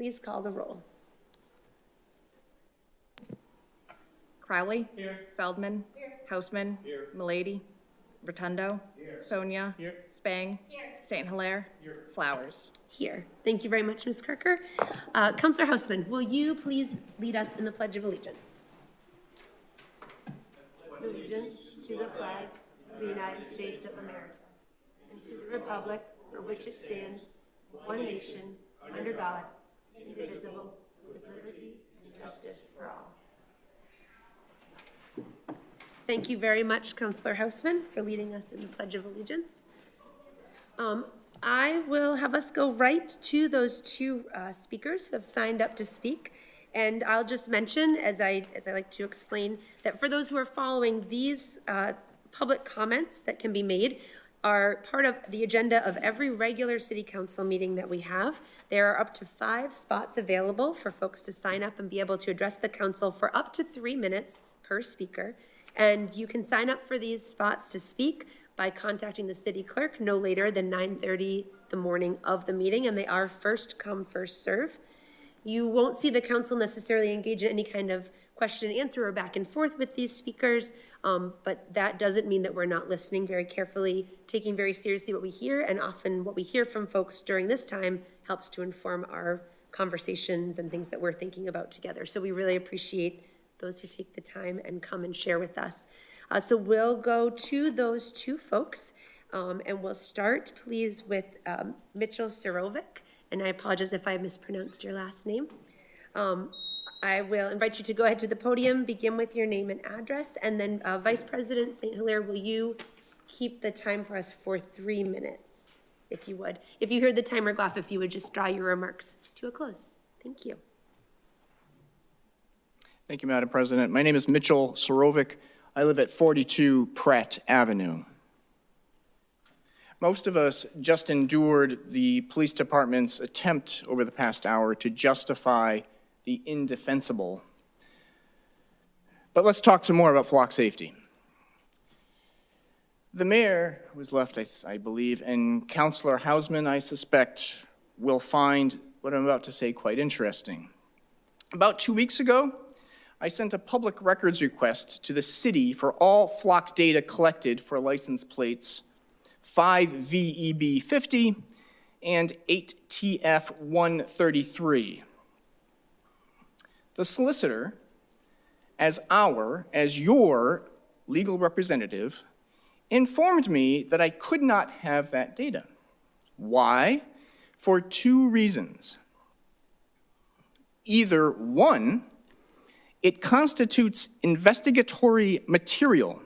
Please call the roll. Crowley. Here. Feldman. Here. Hausman. Here. Milady. Rotundo. Here. Sonia. Here. Spang. Here. St. Hilaire. Here. Flowers. Here. Thank you very much, Ms. Kirker. Councilor Hausman, will you please lead us in the Pledge of Allegiance? Allegiance to the flag of the United States of America and to the republic for which it stands, one nation, under God, indivisible, with liberty and justice for all. Thank you very much, Councilor Hausman, for leading us in the Pledge of Allegiance. I will have us go right to those two speakers who have signed up to speak. And I'll just mention, as I like to explain, that for those who are following, these public comments that can be made are part of the agenda of every regular city council meeting that we have. There are up to 5 spots available for folks to sign up and be able to address the council for up to 3 minutes per speaker. And you can sign up for these spots to speak by contacting the city clerk no later than 9:30 the morning of the meeting, and they are first come, first serve. You won't see the council necessarily engage in any kind of question and answer or back and forth with these speakers, but that doesn't mean that we're not listening very carefully, taking very seriously what we hear, and often what we hear from folks during this time helps to inform our conversations and things that we're thinking about together. So we really appreciate those who take the time and come and share with us. So we'll go to those two folks, and we'll start, please, with Mitchell Surovic, and I apologize if I mispronounced your last name. I will invite you to go ahead to the podium, begin with your name and address, and then Vice President St. Hilaire, will you keep the time for us for 3 minutes, if you would? If you heard the timer go off, if you would just draw your remarks to a close. Thank you. Thank you, Madam President. My name is Mitchell Surovic. I live at 42 Pratt Avenue. Most of us just endured the police department's attempt over the past hour to justify the indefensible. But let's talk some more about flock safety. The mayor was left, I believe, and Councilor Hausman, I suspect, will find what I'm about to say quite interesting. About 2 weeks ago, I sent a public records request to the city for all flock data collected for license plates 5VEB50 and 8TF133. The solicitor, as your legal representative, informed me that I could not have that data. Why? For 2 reasons. Either 1, it constitutes investigatory material.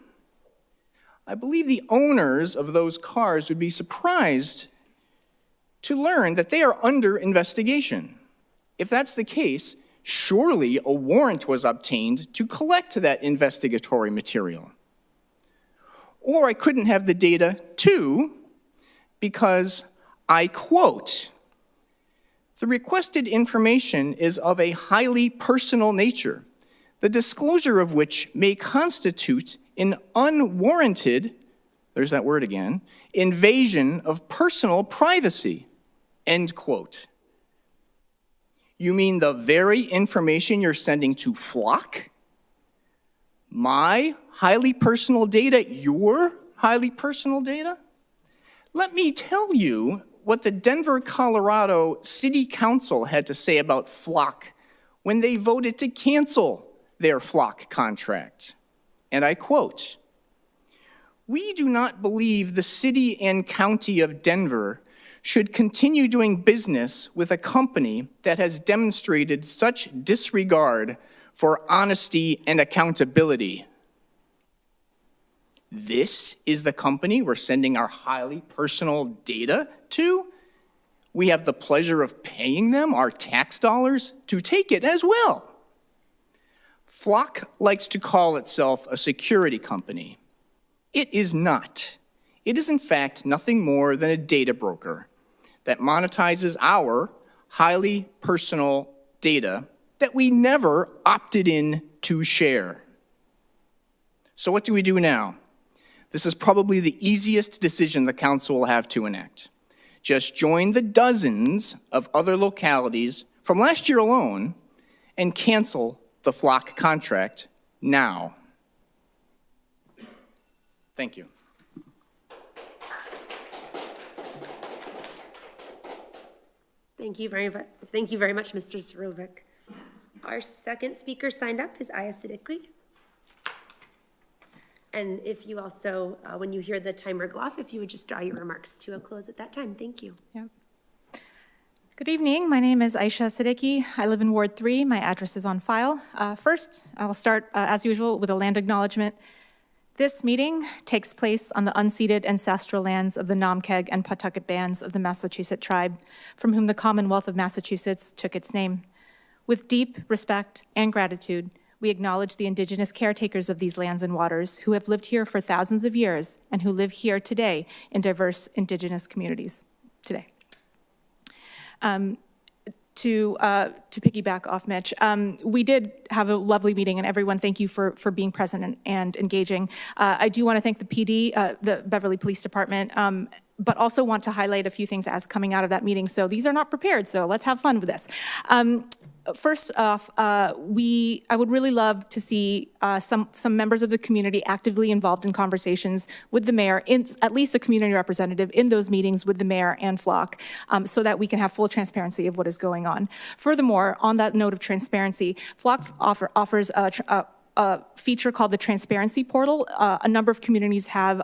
I believe the owners of those cars would be surprised to learn that they are under investigation. If that's the case, surely a warrant was obtained to collect that investigatory material. Or I couldn't have the data, 2, because, I quote, "The requested information is of a highly personal nature, the disclosure of which may constitute an unwarranted," there's that word again, "invasion of personal privacy," end quote. You mean the very information you're sending to Flock? My highly personal data, your highly personal data? Let me tell you what the Denver, Colorado City Council had to say about Flock when they voted to cancel their Flock contract. And I quote, "We do not believe the city and county of Denver should continue doing business with a company that has demonstrated such disregard for honesty and accountability." This is the company we're sending our highly personal data to? We have the pleasure of paying them our tax dollars to take it as well. Flock likes to call itself a security company. It is not. It is in fact nothing more than a data broker that monetizes our highly personal data that we never opted in to share. So what do we do now? This is probably the easiest decision the council will have to enact. Just join the dozens of other localities from last year alone and cancel the flock contract now. Thank you. Thank you very much, Mr. Serovic. Our second speaker signed up is Aya Siddiqui. And if you also, when you hear the timer go off, if you would just draw your remarks to a close at that time. Thank you. Yep. Good evening. My name is Aisha Siddiqui. I live in Ward 3. My address is on file. First, I'll start, as usual, with a land acknowledgement. This meeting takes place on the unceded ancestral lands of the Namkeg and Pawtucket bands of the Massachusetts tribe, from whom the Commonwealth of Massachusetts took its name. With deep respect and gratitude, we acknowledge the indigenous caretakers of these lands and waters who have lived here for thousands of years and who live here today in diverse indigenous communities today. To piggyback off Mitch, we did have a lovely meeting, and everyone, thank you for being present and engaging. I do want to thank the PD, the Beverly Police Department, but also want to highlight a few things as coming out of that meeting. So these are not prepared, so let's have fun with this. First off, I would really love to see some members of the community actively involved in conversations with the mayor, at least a community representative in those meetings with the mayor and Flock, so that we can have full transparency of what is going on. Furthermore, on that note of transparency, Flock offers a feature called the Transparency Portal. A number of communities have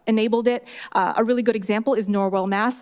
enabled it. A really good example is Norwell, Mass.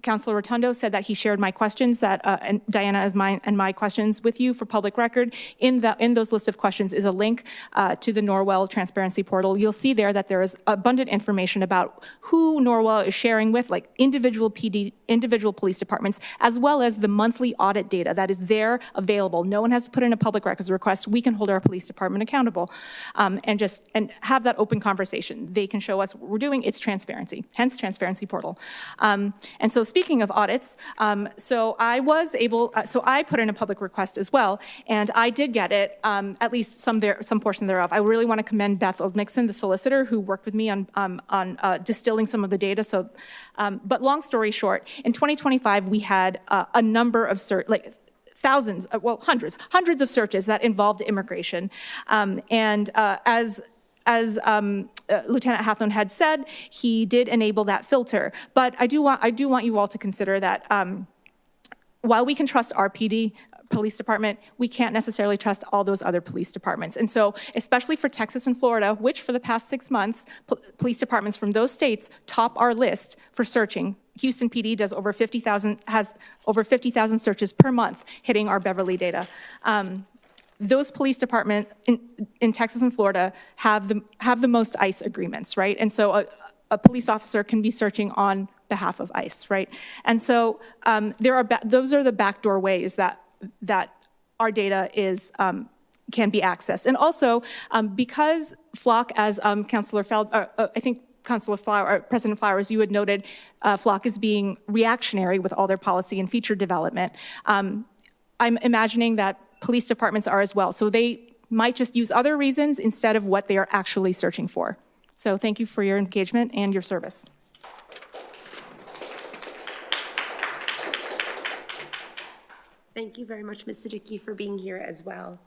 Councilor Rotundo said that he shared my questions, and Diana is my questions with you for public record. In those list of questions is a link to the Norwell Transparency Portal. You'll see there that there is abundant information about who Norwell is sharing with, like individual police departments, as well as the monthly audit data that is there available. No one has to put in a public records request. We can hold our police department accountable, and have that open conversation. They can show us what we're doing. It's transparency, hence Transparency Portal. And so speaking of audits, so I put in a public request as well, and I did get it, at least some portion thereof. I really want to commend Beth Oldmixon, the solicitor, who worked with me on distilling some of the data. So, but long story short, in 2025, we had a number of thousands, hundreds of searches that involved immigration. As Lieutenant Hathorn had said, he did enable that filter. But I do want you all to consider that while we can trust our PD, police department, we can't necessarily trust all those other police departments. And so, especially for Texas and Florida, which for the past 6 months, police departments from those states top our list for searching. Houston PD has over 50,000 searches per month hitting our Beverly data. Those police departments in Texas and Florida have the most ICE agreements, right? And so a police officer can be searching on behalf of ICE, right? And so those are the backdoor ways that our data can be accessed. And also, because Flock, as Councilor President Flowers, you had noted, Flock is being reactionary with all their policy and feature development. I'm imagining that police departments are as well. So they might just use other reasons instead of what they are actually searching for. So thank you for your engagement and your service. Thank you very much, Ms. Siddiqui, for being here as well.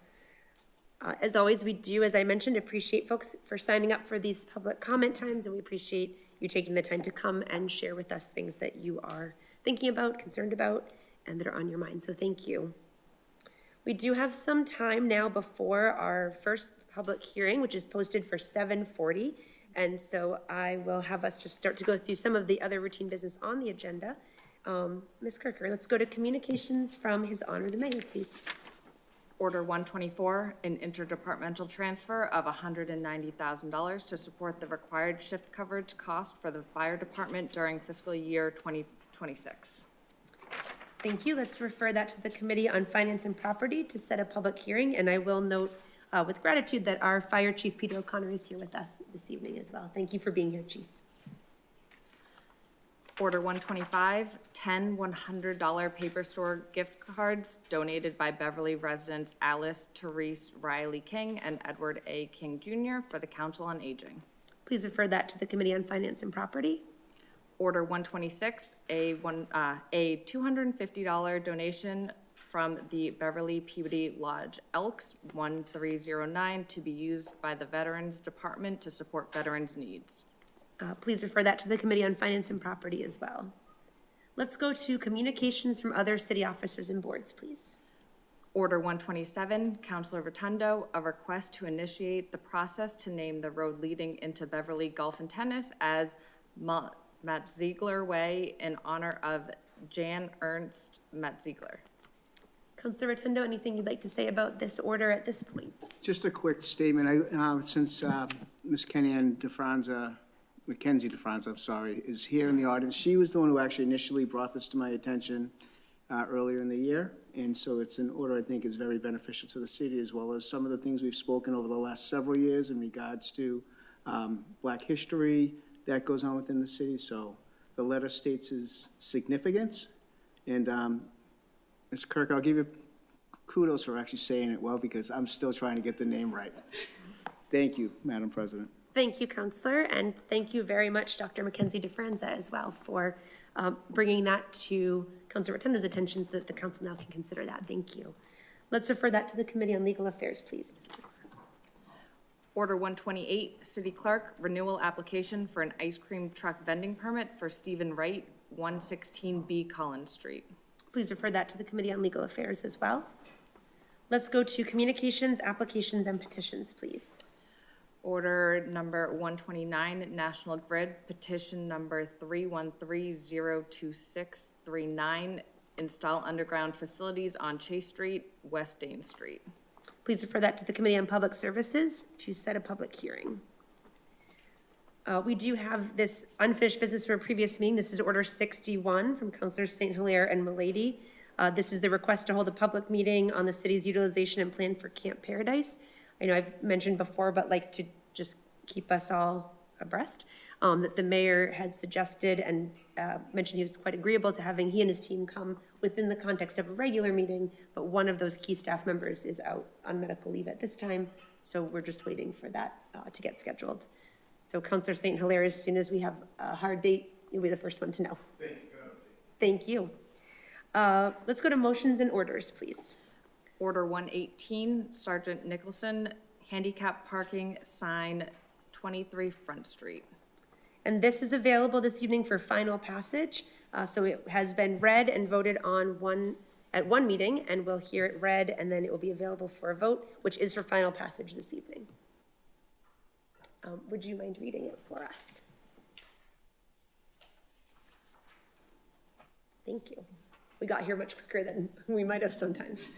As always, we do, as I mentioned, appreciate folks for signing up for these public comment times, and we appreciate you taking the time to come and share with us things that you are thinking about, concerned about, and that are on your mind. So thank you. We do have some time now before our first public hearing, which is posted for 7:40. And so I will have us just start to go through some of the other routine business on the agenda. Ms. Kirker, let's go to communications from His Honor the Mayor, please. Order 124, an interdepartmental transfer of $190,000 to support the required shift coverage cost for the fire department during fiscal year 2026. Thank you. Let's refer that to the Committee on Finance and Property to set a public hearing. And I will note with gratitude that our Fire Chief Peter O'Connor is here with us this evening as well. Thank you for being here, Chief. Order 125, 10 $100 paper store gift cards donated by Beverly residents Alice Therese Riley King and Edward A. King Jr. for the Council on Aging. Please refer that to the Committee on Finance and Property. Order 126, a $250 donation from the Beverly Peabody Lodge Elks 1309 to be used by the Veterans Department to support veterans' needs. Please refer that to the Committee on Finance and Property as well. Let's go to communications from other city officers and boards, please. Order 127, Councilor Rotundo, a request to initiate the process to name the road leading into Beverly Golf and Tennis as Ziegler Way in honor of Jan Ernst Ziegler. Councilor Rotundo, anything you'd like to say about this order at this point? Just a quick statement. Since Ms. Mackenzie DeFranza, is here in the audience. She was the one who actually initially brought this to my attention earlier in the year. And so it's an order I think is very beneficial to the city, as well as some of the things we've spoken over the last several years in regards to Black history that goes on within the city. So the letter states its significance. And Ms. Kirk, I'll give you kudos for actually saying it well, because I'm still trying to get the name right. Thank you, Madam President. Thank you, Councilor, and thank you very much, Dr. Mackenzie DeFranza, as well, for bringing that to Councilor Rotundo's attention so that the council now can consider that. Thank you. Let's refer that to the Committee on Legal Affairs, please. Order 128, City Clerk, renewal application for an ice cream truck vending permit for Stephen Wright, 116B Collins Street. Please refer that to the Committee on Legal Affairs as well. Let's go to communications, applications, and petitions, please. Order number 129, National Grid, petition number 313-02639, install underground facilities on Chase Street, West Dane Street. Please refer that to the Committee on Public Services to set a public hearing. We do have this unfinished business from a previous meeting. This is Order 61 from Councilors St. Hilaire and Milady. This is the request to hold a public meeting on the city's utilization and plan for Camp Paradise. I know I've mentioned before, but like to just keep us all abreast, that the mayor had suggested and mentioned he was quite agreeable to having he and his team come within the context of a regular meeting, but one of those key staff members is out on medical leave at this time, so we're just waiting for that to get scheduled. So Councilor St. Hilaire, as soon as we have a hard date, you'll be the first one to know. Thank you. Let's go to motions and orders, please. Order 118, Sergeant Nicholson, handicap parking sign 23 Front Street. And this is available this evening for final passage. So it has been read and voted on at one meeting, and we'll hear it read, and then it will be available for a vote, which is for final passage this evening. Would you mind reading it for us? Thank you. We got here much quicker than we might have sometimes.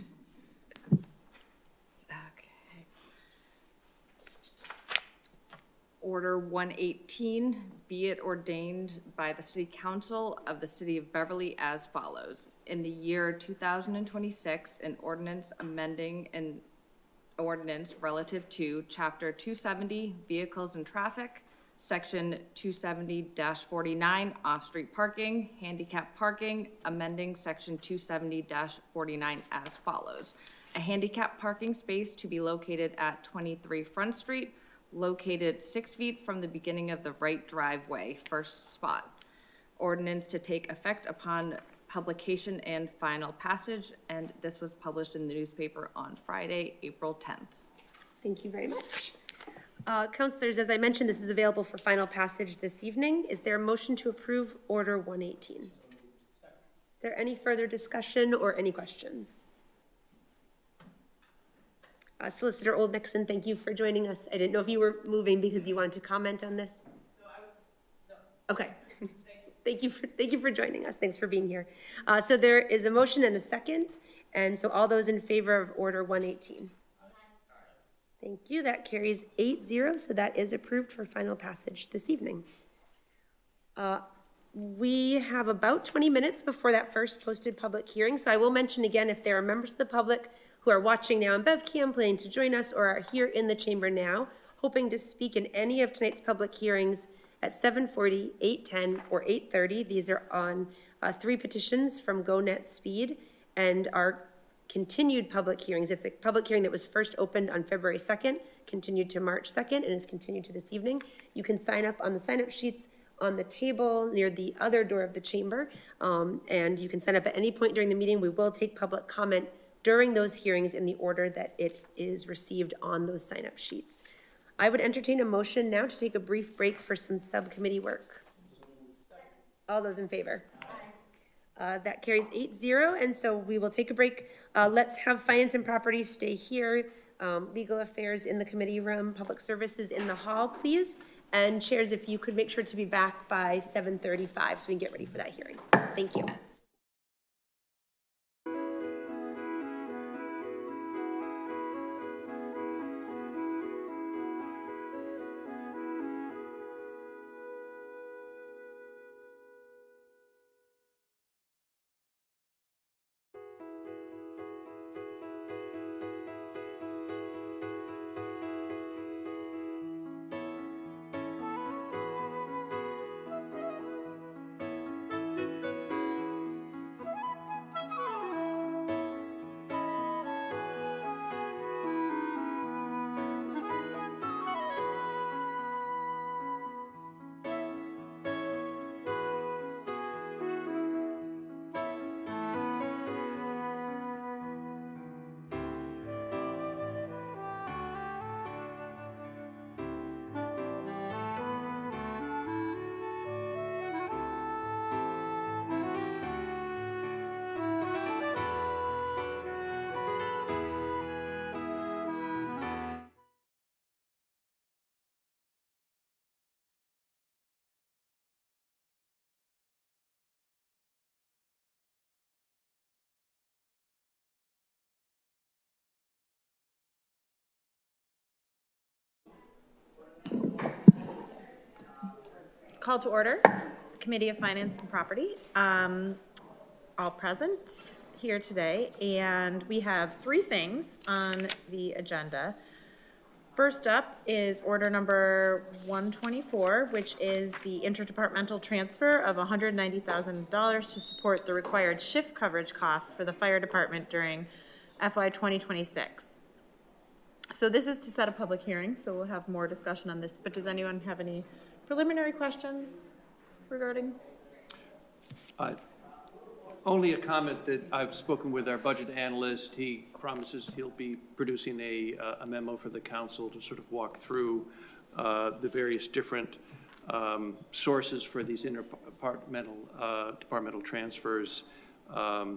Order 118, be it ordained by the City Council of the City of Beverly as follows. In the year 2026, an ordinance amending an ordinance relative to Chapter 270, Vehicles and Traffic, Section 270-49, Off-Street Parking, Handicap Parking, amending Section 270-49 as follows. A handicap parking space to be located at 23 Front Street, located 6 feet from the beginning of the right driveway, first spot. Ordinance to take effect upon publication and final passage, and this was published in the newspaper on Friday, April 10th. Thank you very much. Councilors, as I mentioned, this is available for final passage this evening. Is there a motion to approve Order 118? Is there any further discussion or any questions? Solicitor Old Nixon, thank you for joining us. I didn't know if you were moving because you wanted to comment on this. No, I was just, no. Okay. Thank you for joining us. Thanks for being here. So there is a motion and a second, and so all those in favor of Order 118. Thank you. That carries 8-0, so that is approved for final passage this evening. We have about 20 minutes before that first posted public hearing, so I will mention again, if there are members of the public who are watching now on BevCam, planning to join us, or are here in the chamber now, hoping to speak in any of tonight's public hearings at 7:40, 8:10, or 8:30. These are on 3 petitions from GoNetSpeed and our continued public hearings. It's a public hearing that was first opened on February 2nd, continued to March 2nd, and is continued to this evening. You can sign up on the sign-up sheets on the table near the other door of the chamber. And you can sign up at any point during the meeting. We will take public comment during those hearings in the order that it is received on those sign-up sheets. I would entertain a motion now to take a brief break for some subcommittee work. All those in favor? That carries 8-0, and so we will take a break. Let's have Finance and Property stay here, Legal Affairs in the committee room, Public Services in the hall, please. And chairs, if you could make sure to be back by 7:35 so we can get ready for that hearing. Thank you. Call to order, Committee of Finance and Property, all present here today, and we have three things on the agenda. First up is order number 124, which is the interdepartmental transfer of $190,000 to support the required shift coverage costs for the fire department during FY 2026. So this is to set a public hearing, so we'll have more discussion on this, but does anyone have any preliminary questions regarding? Only a comment that I've spoken with our budget analyst. He promises he'll be producing a memo for the council to sort of walk through the various different sources for these departmental transfers.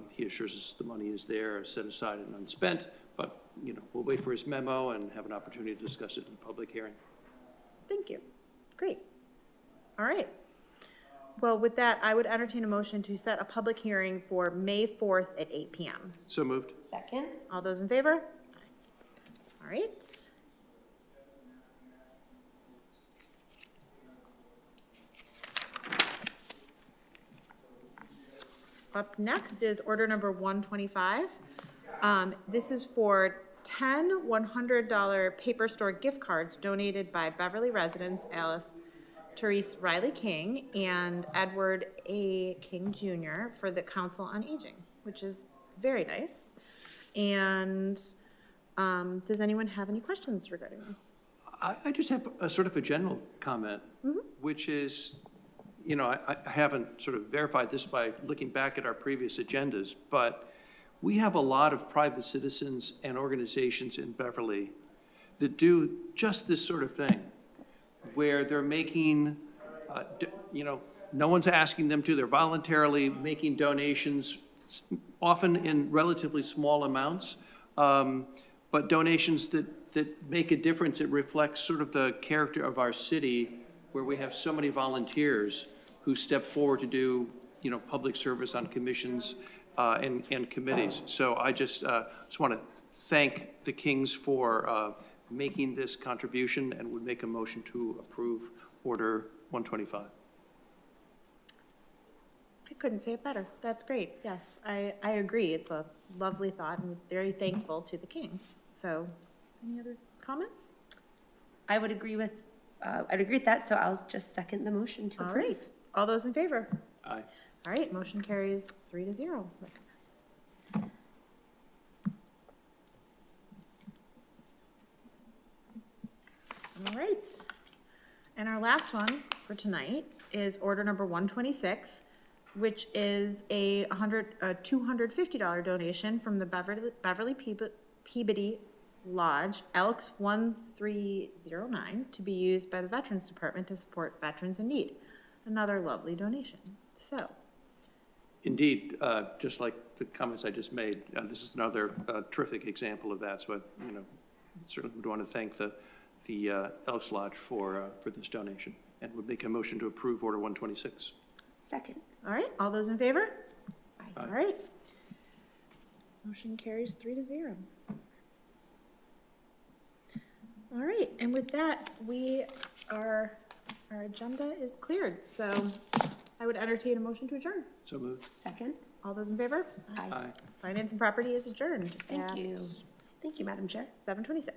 He assures us the money is there, set aside and unspent, but we'll wait for his memo and have an opportunity to discuss it in the public hearing. Thank you. Great. All right. Well, with that, I would entertain a motion to set a public hearing for May 4th at 8 p.m. So moved. Second. All those in favor? All right. Up next is order number 125. This is for 10 $100 paper store gift cards donated by Beverly residents Alice Therese Riley King and Edward A. King Jr. for the Council on Aging, which is very nice. And does anyone have any questions regarding this? I just have a sort of a general comment, which is, I haven't sort of verified this by looking back at our previous agendas, but we have a lot of private citizens and organizations in Beverly that do just this sort of thing, where they're making, no one's asking them to, they're voluntarily making donations, often in relatively small amounts, but donations that make a difference. It reflects sort of the character of our city, where we have so many volunteers who step forward to do, public service on commissions and committees. So I just want to thank the Kings for making this contribution, and would make a motion to approve Order 125. I couldn't say it better. That's great. Yes, I agree. It's a lovely thought and very thankful to the Kings. So any other comments? I would agree with, that, so I'll just second the motion to All approve. right. All those in favor? Aye. All right, motion carries 3-0. All right. And our last one for tonight is order number 126, which is a $250 donation from the Beverly Peabody Lodge, Elks 1309, to be used by the Veterans Department to support veterans in need. Another lovely donation. So, Indeed, just like the comments I just made, this is another terrific example of that. So, certainly would want to thank the Elks Lodge for this donation, and would make a motion to approve Order 126. Second. all right, all those in favor? Aye. All right. Motion carries 3-0. All right, and with that, our agenda is cleared. So I would entertain a motion to adjourn. So moved. Second. All those in favor? Aye. Finance and Property is adjourned. Thank at you. Thank you, Madam Chair. 7:26.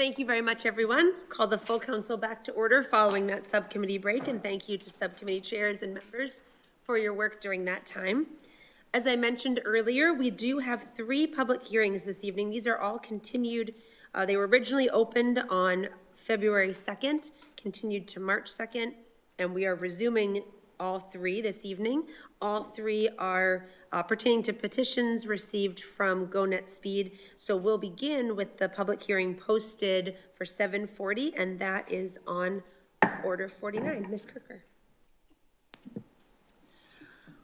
Thank you very much, everyone. Call the full council back to order following that subcommittee break, and thank you to subcommittee chairs and members for your work during that time. As I mentioned earlier, we do have 3 public hearings this evening. These are all continued. They were originally opened on February 2nd, continued to March 2nd, and we are resuming all 3 this evening. All 3 are pertaining to petitions received from GoNetSpeed. So we'll begin with the public hearing posted for 7:40, and that is on Order 49. Ms. Kirker.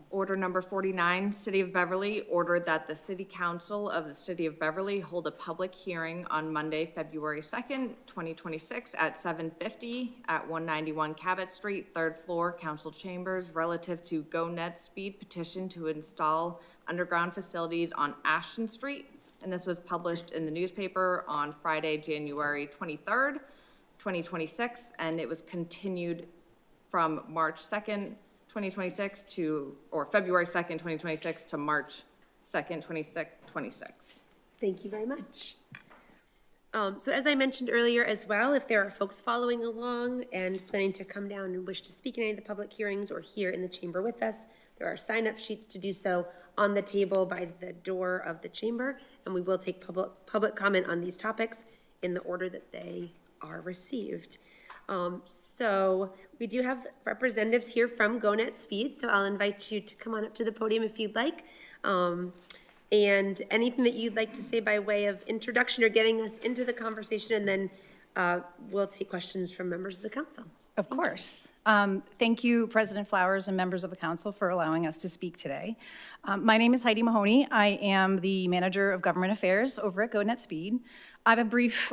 Order number 49, City of Beverly, ordered that the City Council of the City of Beverly hold a public hearing on Monday, February 2nd, 2026 at 7:50 at 191 Cabot Street, 3rd floor, Council Chambers, relative to GoNetSpeed petition to install underground facilities on Ashton Street. And this was published in the newspaper on Friday, January 23rd, 2026, and it was continued from March 2nd, 2026 to, or February 2nd, 2026 to March 2nd, 2026. Thank you very much. So as I mentioned earlier as well, if there are folks following along and planning to come down and wish to speak in any of the public hearings or here in the chamber with us, there are sign-up sheets to do so on the table by the door of the chamber, and we will take public comment on these topics in the order that they are received. So we do have representatives here from GoNetSpeed, so I'll invite you to come on up to the podium if you'd like. And anything that you'd like to say by way of introduction or getting us into the conversation, and then we'll take questions from members of the council. Of course. Thank you, President Flowers and members of the council, for allowing us to speak today. My name is Heidi Mahoney. I am the Manager of Government Affairs over at GoNetSpeed. I have a brief,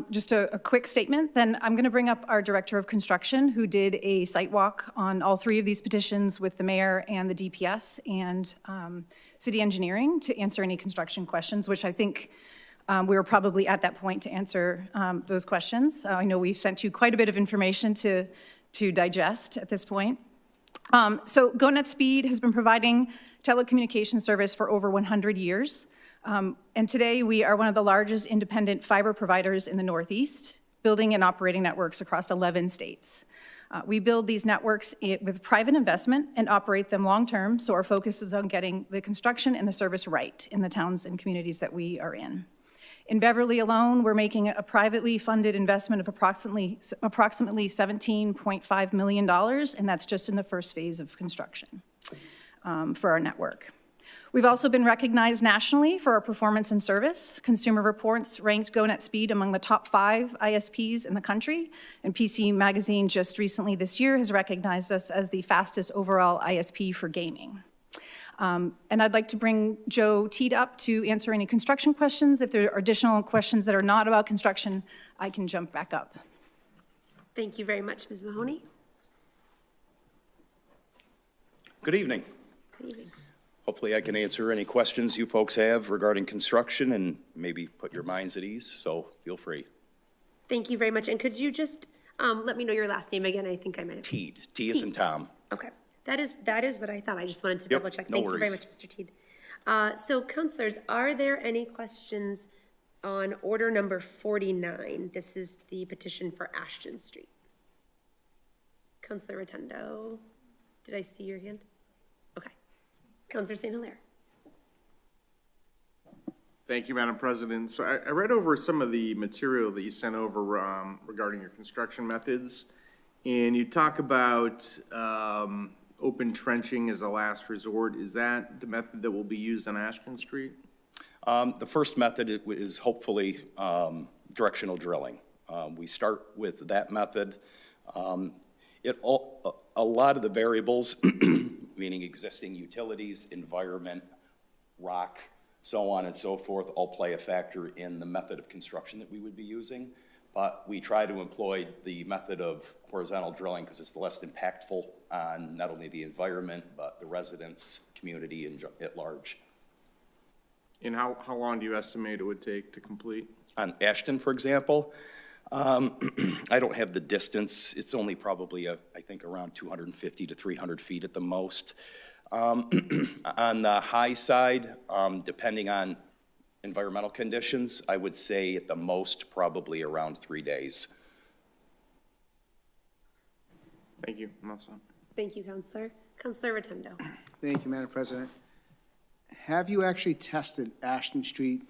just a quick statement, then I'm going to bring up our Director of Construction, who did a site walk on all 3 of these petitions with the mayor and the DPS and city engineering to answer any construction questions, which I think we were probably at that point to answer those questions. I know we've sent you quite a bit of information to digest at this point. So GoNetSpeed has been providing telecommunication service for over 100 years. And today we are one of the largest independent fiber providers in the Northeast, building and operating networks across 11 states. We build these networks with private investment and operate them long-term, so our focus is on getting the construction and the service right in the towns and communities that we are in. In Beverly alone, we're making a privately funded investment of approximately $17.5 million, and that's just in the first phase of construction for our network. We've also been recognized nationally for our performance and service. Consumer Reports ranked GoNetSpeed among the top 5 ISPs in the country, and PC Magazine just recently this year has recognized us as the fastest overall ISP for gaming. And I'd like to bring Joe Teed up to answer any construction questions. If there are additional questions that are not about construction, I can jump back up. Thank you very much, Ms. Mahoney. Good evening. Good evening. Hopefully I can answer any questions you folks have regarding construction and maybe put your minds at ease, so feel free. Thank you very much. And could you just let me know your last name again? I think I might have. Teed. T as in Tom. Okay. That is what I thought. I just wanted to Yep, double check. no Thank you very worries. much, Mr. Teed. So councilors, are there any questions on order number 49? This is the petition for Ashton Street. Councilor Rotundo, did I see your hand? Okay. Councilor St. Hilaire. Thank you, Madam President. So I read over some of the material that you sent over regarding your construction methods, and you talk about open trenching as a last resort. Is that the method that will be used on Ashton Street? The first method is hopefully directional drilling. We start with that method. A lot of the variables, meaning existing utilities, environment, rock, so on and so forth, all play a factor in the method of construction that we would be using. But we try to employ the method of horizontal drilling because it's the less impactful on not only the environment, but the residents, community at large. And how long do you estimate it would take to complete? On Ashton, for example, I don't have the distance. It's only probably, I think, around 250 to 300 feet at the most. On the high side, depending on environmental conditions, I would say at the most, probably around 3 days. Thank you, I'm all set. Thank you, Counselor. Counselor Rotundo. Thank you, Madam President. Have you actually tested Ashton Street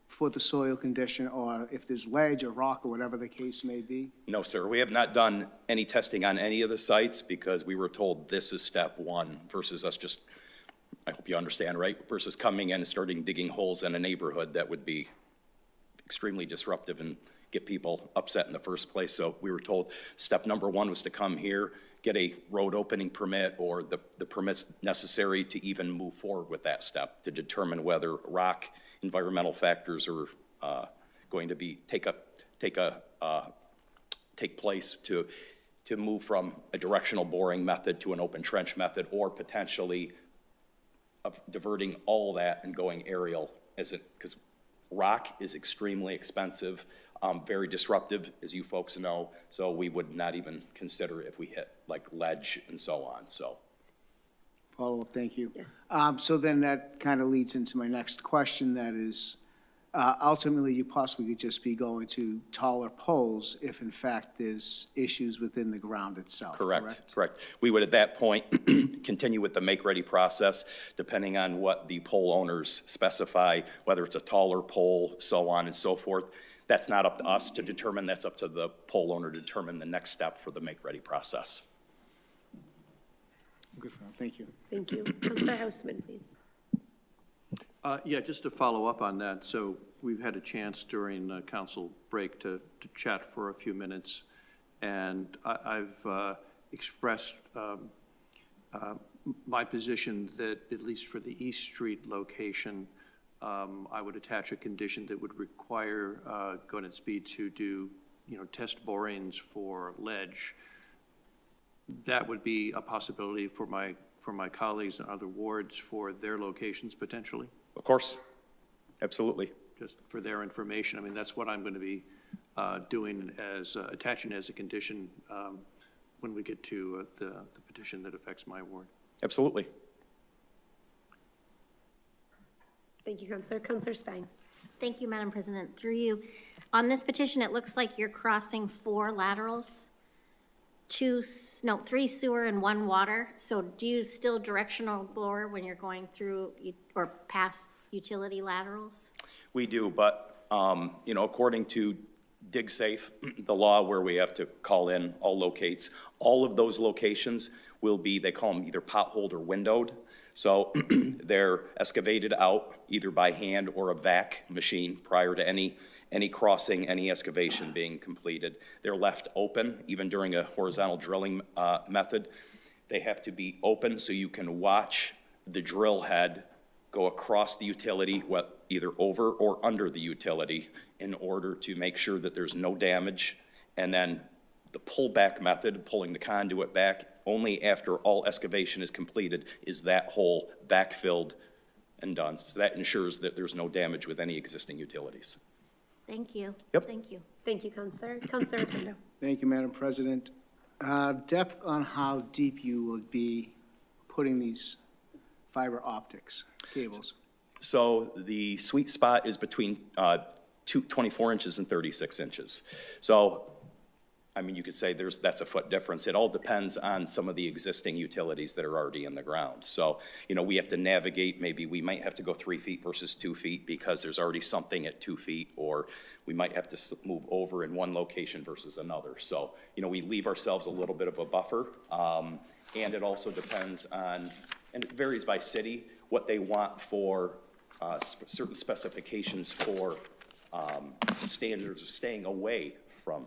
for the soil condition, or if there's ledge or rock or whatever the case may be? No, sir, we have not done any testing on any of the sites because we were told this is step one versus us just, I hope you understand, right? Versus coming in and starting digging holes in a neighborhood that would be extremely disruptive and get people upset in the first place. So we were told step number one was to come here, get a road opening permit or the permits necessary to even move forward with that step to determine whether rock environmental factors are going to be take place to move from a directional boring method to an open trench method, or potentially of diverting all that and going aerial, because rock is extremely expensive, very disruptive, as you folks know, so we would not even consider if we hit like ledge and so on, so. Follow-up, thank you. Yes. So then that kind of leads into my next question, that is, ultimately, you possibly could just be going to taller poles if in fact there's issues within the ground itself, correct? Correct. We would at that point continue with the make-ready process, depending on what the pole owners specify, whether it's a taller pole, so on and so forth. That's not up to us to determine, that's up to the pole owner to determine the next step for the make-ready process. Good for now, thank you. Thank you. Counselor Houseman, please. Yeah, just to follow up on that, so we've had a chance during the council break to chat for a few minutes, and I've expressed my position that at least for the East Street location, I would attach a condition that would require GoNetSpeed to do, test borings for ledge. That would be a possibility for my colleagues in other wards for their locations potentially? Of course, absolutely. Just for their information. I mean, that's what I'm going to be doing as, attaching as a condition when we get to the petition that affects my ward. Absolutely. Thank you, Counselor. Counselor Stein. Thank you, Madam President. Through you. On this petition, it looks like you're crossing 4 laterals, 3 sewer and 1 water. So do you still directional bore when you're going through or past utility laterals? We do, but, according to DigSafe, the law where we have to call in all locates, all of those locations will be, they call them either potholed or windowed. So they're excavated out either by hand or a vac machine prior to any crossing, any excavation being completed. They're left open, even during a horizontal drilling method. They have to be open so you can watch the drill head go across the utility, either over or under the utility, in order to make sure that there's no damage. And then the pullback method, pulling the conduit back, only after all excavation is completed is that hole backfilled and done. So that ensures that there's no damage with any existing utilities. Thank you. Yep. Thank you. Thank you, Counselor. Counselor Rotundo. Thank you, Madam President. Depth on how deep you will be putting these fiber optics cables? So the sweet spot is between 24 inches and 36 inches. So, I mean, you could say that's a foot difference. It all depends on some of the existing utilities that are already in the ground. So, we have to navigate, maybe we might have to go 3 feet versus 2 feet because there's already something at 2 feet, or we might have to move over in one location versus another. So, we leave ourselves a little bit of a buffer. And it also depends on, and it varies by city, what they want for certain specifications for standards of staying away from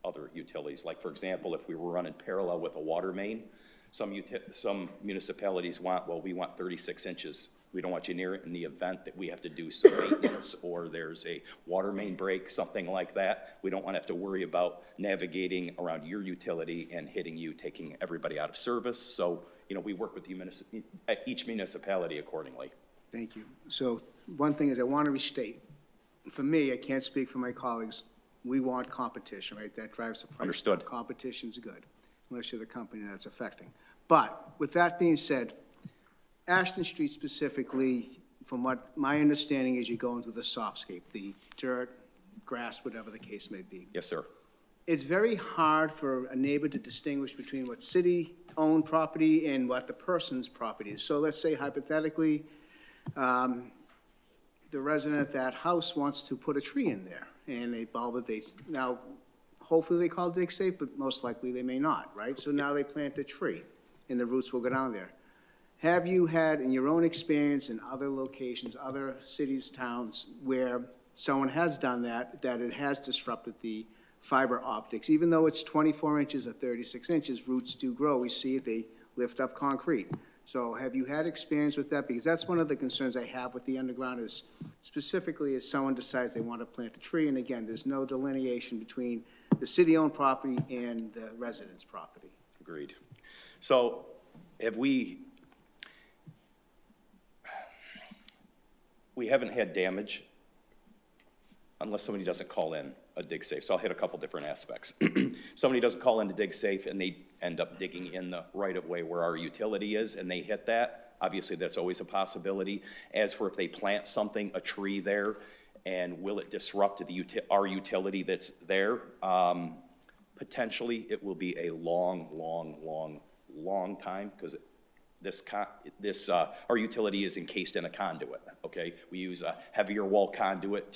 other utilities. Like, for example, if we were running parallel with a water main, some municipalities we want 36 inches. We don't want you near it in the event that we have to do some maintenance or there's a water main break, something like that. We don't want to have to worry about navigating around your utility and hitting you, taking everybody out of service. So, we work with each municipality accordingly. Thank you. So one thing is I want to restate, for me, I can't speak for my colleagues, we want competition, right? That drives the price. Understood. Competition's good, unless you're the company that's affecting. But with that being said, Ashton Street specifically, from what my understanding is, you go into the softscape, the dirt, grass, whatever the case may be. Yes, sir. It's very hard for a neighbor to distinguish between what city-owned property and what the person's property is. So let's say hypothetically, the resident at that house wants to put a tree in there, and they bulb it, now, hopefully they call dig safe, but most likely they may not, right? So now they plant a tree, and the roots will go down there. Have you had, in your own experience in other locations, other cities, towns, where someone has done that, that it has disrupted the fiber optics? Even though it's 24 inches or 36 inches, roots do grow. We see it, they lift up concrete. So have you had experience with that? Because that's one of the concerns I have with the underground is specifically if someone decides they want to plant a tree, and again, there's no delineation between the city-owned property and the resident's property. Agreed. So we haven't had damage unless somebody doesn't call in a dig safe. So I'll hit a couple different aspects. Somebody doesn't call in to dig safe and they end up digging in the right of way where our utility is and they hit that. Obviously, that's always a possibility. As for if they plant something, a tree there, and will it disrupt our utility that's there? Potentially, it will be a long time because our utility is encased in a conduit, okay? We use a heavier wall conduit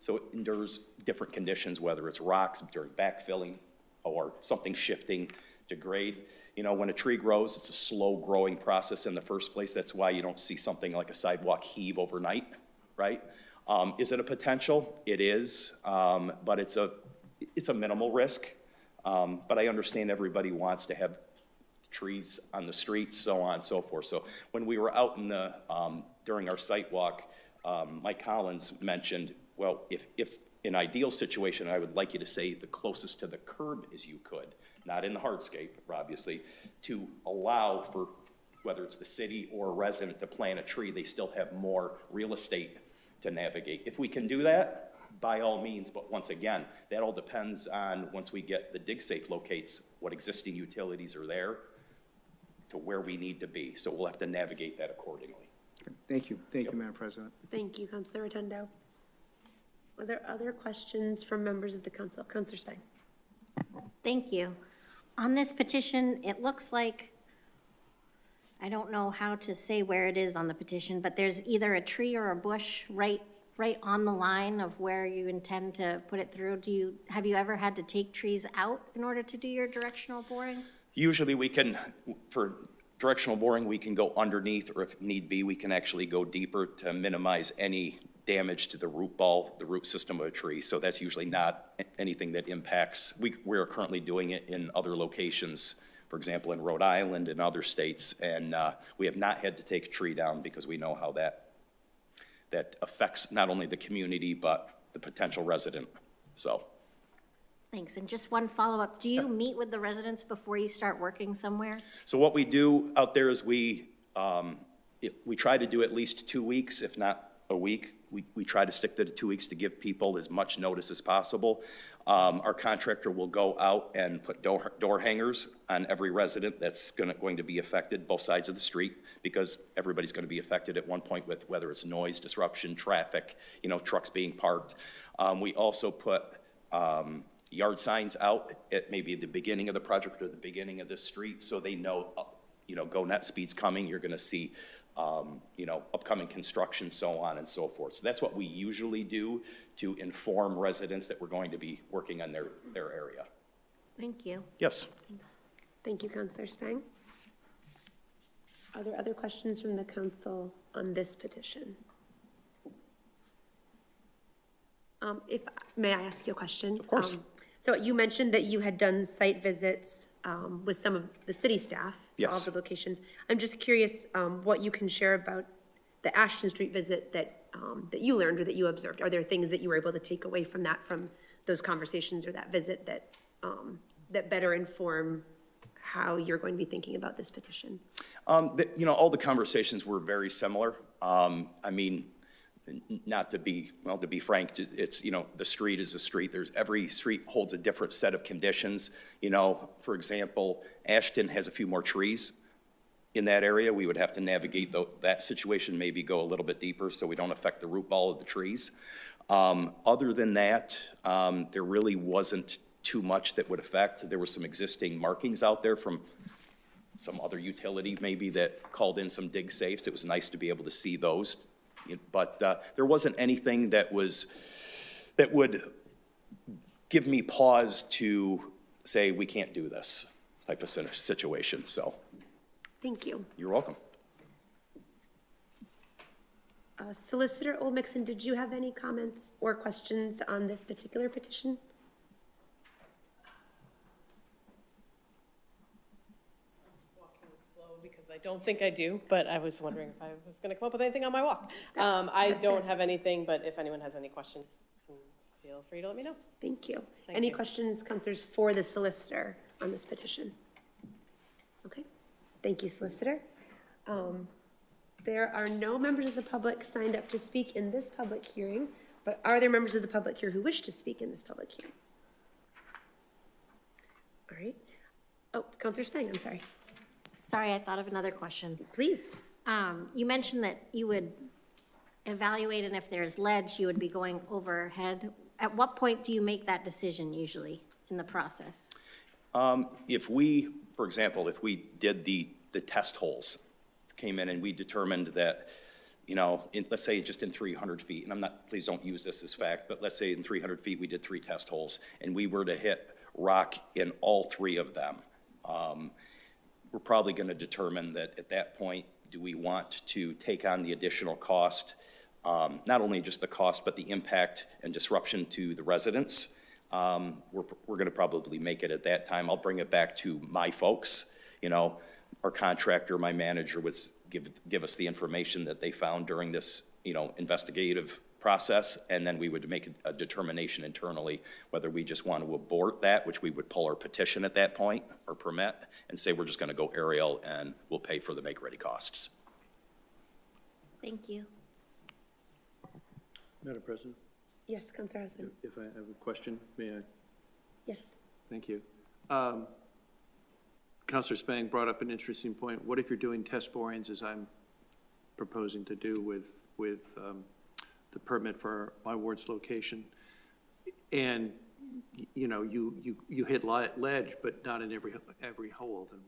so it endures different conditions, whether it's rocks during backfilling or something shifting to grade. You know, when a tree grows, it's a slow growing process in the first place. That's why you don't see something like a sidewalk heave overnight, right? Is it a potential? It is, but it's a minimal risk. But I understand everybody wants to have trees on the streets, so on and so forth. So when we were out in during our site walk, Mike Collins mentioned, well, if in ideal situation, I would like you to say the closest to the curb as you could, not in the hardscape, obviously, to allow for, whether it's the city or a resident to plant a tree, they still have more real estate to navigate. If we can do that, by all means, but once again, that all depends on, once we get the dig safe locates, what existing utilities are there to where we need to be. So we'll have to navigate that accordingly. Thank you, Madam President. Thank you, Councilor Rotundo. Are there other questions from members of the council? Councilor Spang. Thank you. On this petition, it looks like, I don't know how to say where it is on the petition, but there's either a tree or a bush right on the line of where you intend to put it through. Have you ever had to take trees out in order to do your directional boring? Usually we can, for directional boring, we can go underneath, or if need be, we can actually go deeper to minimize any damage to the root ball, the root system of a tree. So that's usually not anything that impacts. We're currently doing it in other locations, for example, in Rhode Island and other states, and we have not had to take a tree down because we know how that affects not only the community, but the potential resident, so. Thanks, and just one follow-up. Do you meet with the residents before you start working somewhere? So what we do out there is we try to do at least 2 weeks, if not a week. We try to stick to the 2 weeks to give people as much notice as possible. Our contractor will go out and put door hangers on every resident that's going to be affected, both sides of the street, because everybody's going to be affected at one point with whether it's noise, disruption, traffic, trucks being parked. We also put yard signs out at maybe the beginning of the project or the beginning of the street, so they know, GoNetSpeed's coming. You're going to see upcoming construction, so on and so forth. So that's what we usually do to inform residents that we're going to be working on their area. Thank you. Yes. Thanks. Thank you, Councilor Spang. Are there other questions from the council on this petition? May I ask you a question? Of course. So you mentioned that you had done site visits with some of the city staff. Yes. All the locations. I'm just curious what you can share about the Ashton Street visit that you learned or that you observed. Are there things that you were able to take away from those conversations or that visit that better inform how you're going to be thinking about this petition? All the conversations were very similar. Not to be frank, it's, the street is a street. Every street holds a different set of conditions. For example, Ashton has a few more trees in that area. We would have to navigate that situation, maybe go a little bit deeper so we don't affect the root ball of the trees. Other than that, there really wasn't too much that would affect. There were some existing markings out there from some other utility maybe that called in some dig safes. It was nice to be able to see those. But there wasn't anything that would give me pause to say we can't do this type of situation. So Thank you. you're welcome. Solicitor Olmixon, did you have any comments or questions on this particular petition? Walking slow because I don't think I do, but I was wondering if I was going to come up with anything on my walk. I don't have anything, but if anyone has any questions, feel free to let me know. Thank you. Thank Any you. questions, counselors, for the solicitor on this petition? Okay, thank you, solicitor. There are no members of the public signed up to speak in this public hearing, but are there members of the public here who wish to speak in this public hearing? All right. Oh, Counselor Spang, I'm sorry. Sorry, I thought of another question. Please. You mentioned that you would evaluate, and if there's ledge, you would be going overhead. At what point do you make that decision usually in the process? If we, for example, if we did the test holes, came in and we determined that, let's say just in 300 feet, and please don't use this as fact, but let's say in 300 feet, we did 3 test holes, and we were to hit rock in all 3 of them, we're probably going to determine that at that point, do we want to take on the additional cost, not only just the cost, but the impact and disruption to the residents. We're going to probably make it at that time. I'll bring it back to my folks, our contractor, my manager would give us the information that they found during this, investigative process, and then we would make a determination internally whether we just want to abort that, which we would pull our petition at that point, or permit, and say we're just going to go aerial and we'll pay for the make-ready costs. Thank you. Madam President, Yes, Counselor Houseman. if I have a question, may I? Yes. Thank you. Counselor Spang brought up an interesting point. What if you're doing test borings, as I'm proposing to do with the permit for my ward's location, and you hit ledge, but not in every hole? Then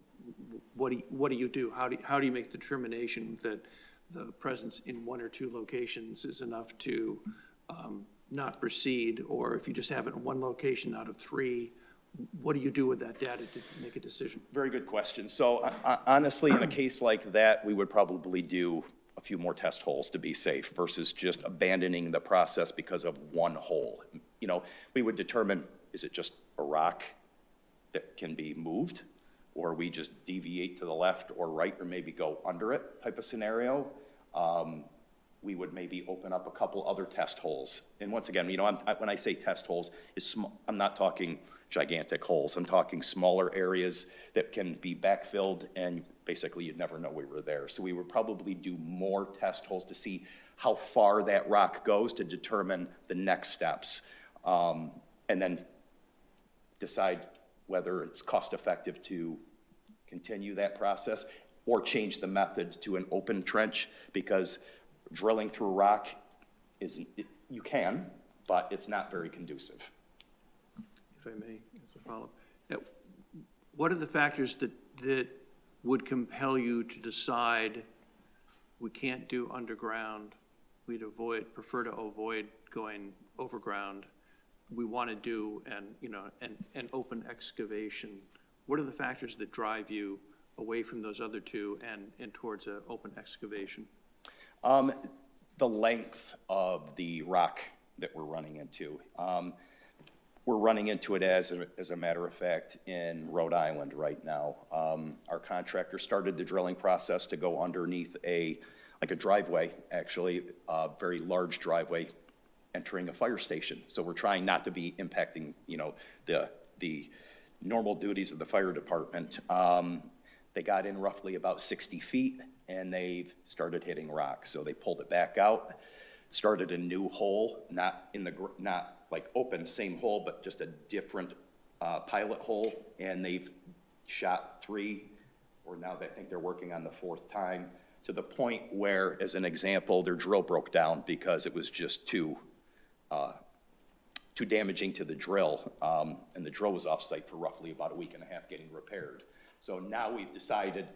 what do you do? How do you make the determination that the presence in 1 or 2 locations is enough to not proceed, or if you just have it in 1 location out of 3? What do you do with that data to make a decision? Very good question. So honestly, in a case like that, we would probably do a few more test holes to be safe versus just abandoning the process because of 1 hole. We would determine, is it just a rock that can be moved, or we just deviate to the left or right, or maybe go under it type of scenario. We would maybe open up a couple other test holes. And once again, when I say test holes, I'm not talking gigantic holes. I'm talking smaller areas that can be backfilled, and basically you'd never know we were there. So we would probably do more test holes to see how far that rock goes to determine the next steps, and then decide whether it's cost effective to continue that process or change the method to an open trench, because drilling through rock you can, but it's not very conducive. If I may, as a follow-up. Now, what are the factors that would compel you to decide we can't do underground, we'd prefer to avoid going overground, we want to do an open excavation? What are the factors that drive you away from those other 2 and towards an open excavation? The length of the rock that we're running into. We're running into it, as a matter of fact, in Rhode Island right now. Our contractor started the drilling process to go underneath a driveway, actually, a very large driveway entering a fire station. So we're trying not to be impacting, the normal duties of the fire department. They got in roughly about 60 feet, and they've started hitting rock. So they pulled it back out, started a new hole, not like open, same hole, but just a different pilot hole, and they've shot 3 or now I think they're working on the 4th time, to the point where, as an example, their drill broke down because it was just too damaging to the drill, and the drill was off-site for roughly about a week and a half getting repaired. So now we've decided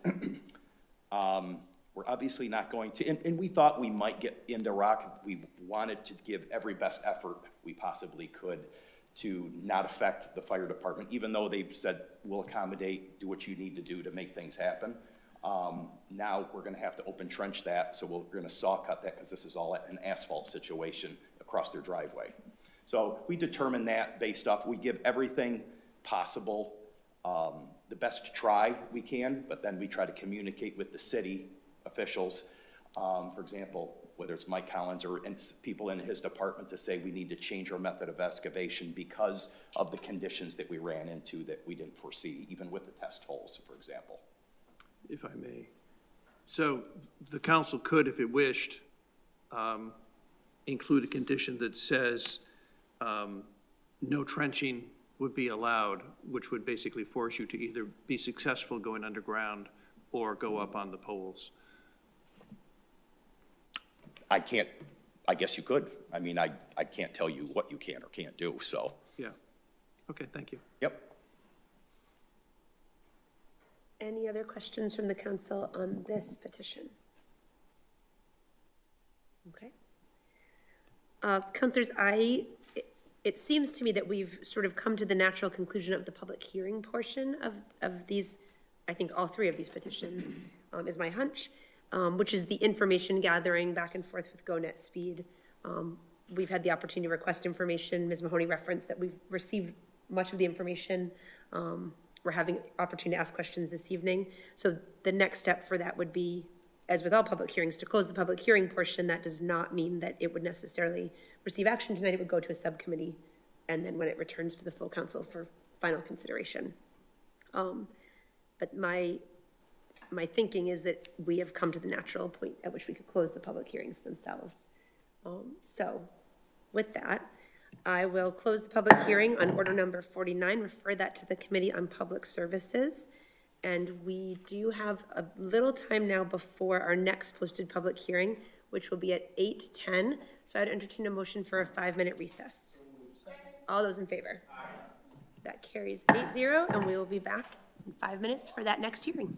we're obviously not going to, and we thought we might get into rock. We wanted to give every best effort we possibly could to not affect the fire department, even though they've said, we'll accommodate, do what you need to do to make things happen. Now we're gonna have to open trench that, so we're gonna saw cut that, because this is all an asphalt situation across their driveway. So we determine that based off, we give everything possible, the best try we can, but then we try to communicate with the city officials, for example, whether it's Mike Collins or people in his department, to say we need to change our method of excavation because of the conditions that we ran into that we didn't foresee, even with the test holes, for example. If I may. So the council could, if it wished, include a condition that says no trenching would be allowed, which would basically force you to either be successful going underground or go up on the poles. I guess you could. I mean, I can't tell you what you can or can't do, so. Yeah. Okay, thank you. Yep. Any other questions from the council on this petition? Okay. Councilors, it seems to me that we've sort of come to the natural conclusion of the public hearing portion of these, I think all 3 of these petitions, is my hunch, which is the information gathering back and forth with GoNetSpeed. We've had the opportunity to request information. Ms. Mahoney referenced that we've received much of the information. We're having opportunity to ask questions this evening. So the next step for that would be, as with all public hearings, to close the public hearing portion. That does not mean that it would necessarily receive action tonight. It would go to a subcommittee, and then when it returns to the full council for final consideration. But my thinking is that we have come to the natural point at which we could close the public hearings themselves. So with that, I will close the public hearing on order number 49, refer that to the Committee on Public Services. And we do have a little time now before our next posted public hearing, which will be at 8:10. So I'd entertain a motion for a 5-minute recess. All those in favor? Aye. That carries 8-0, and we will be back in 5 minutes for that next hearing.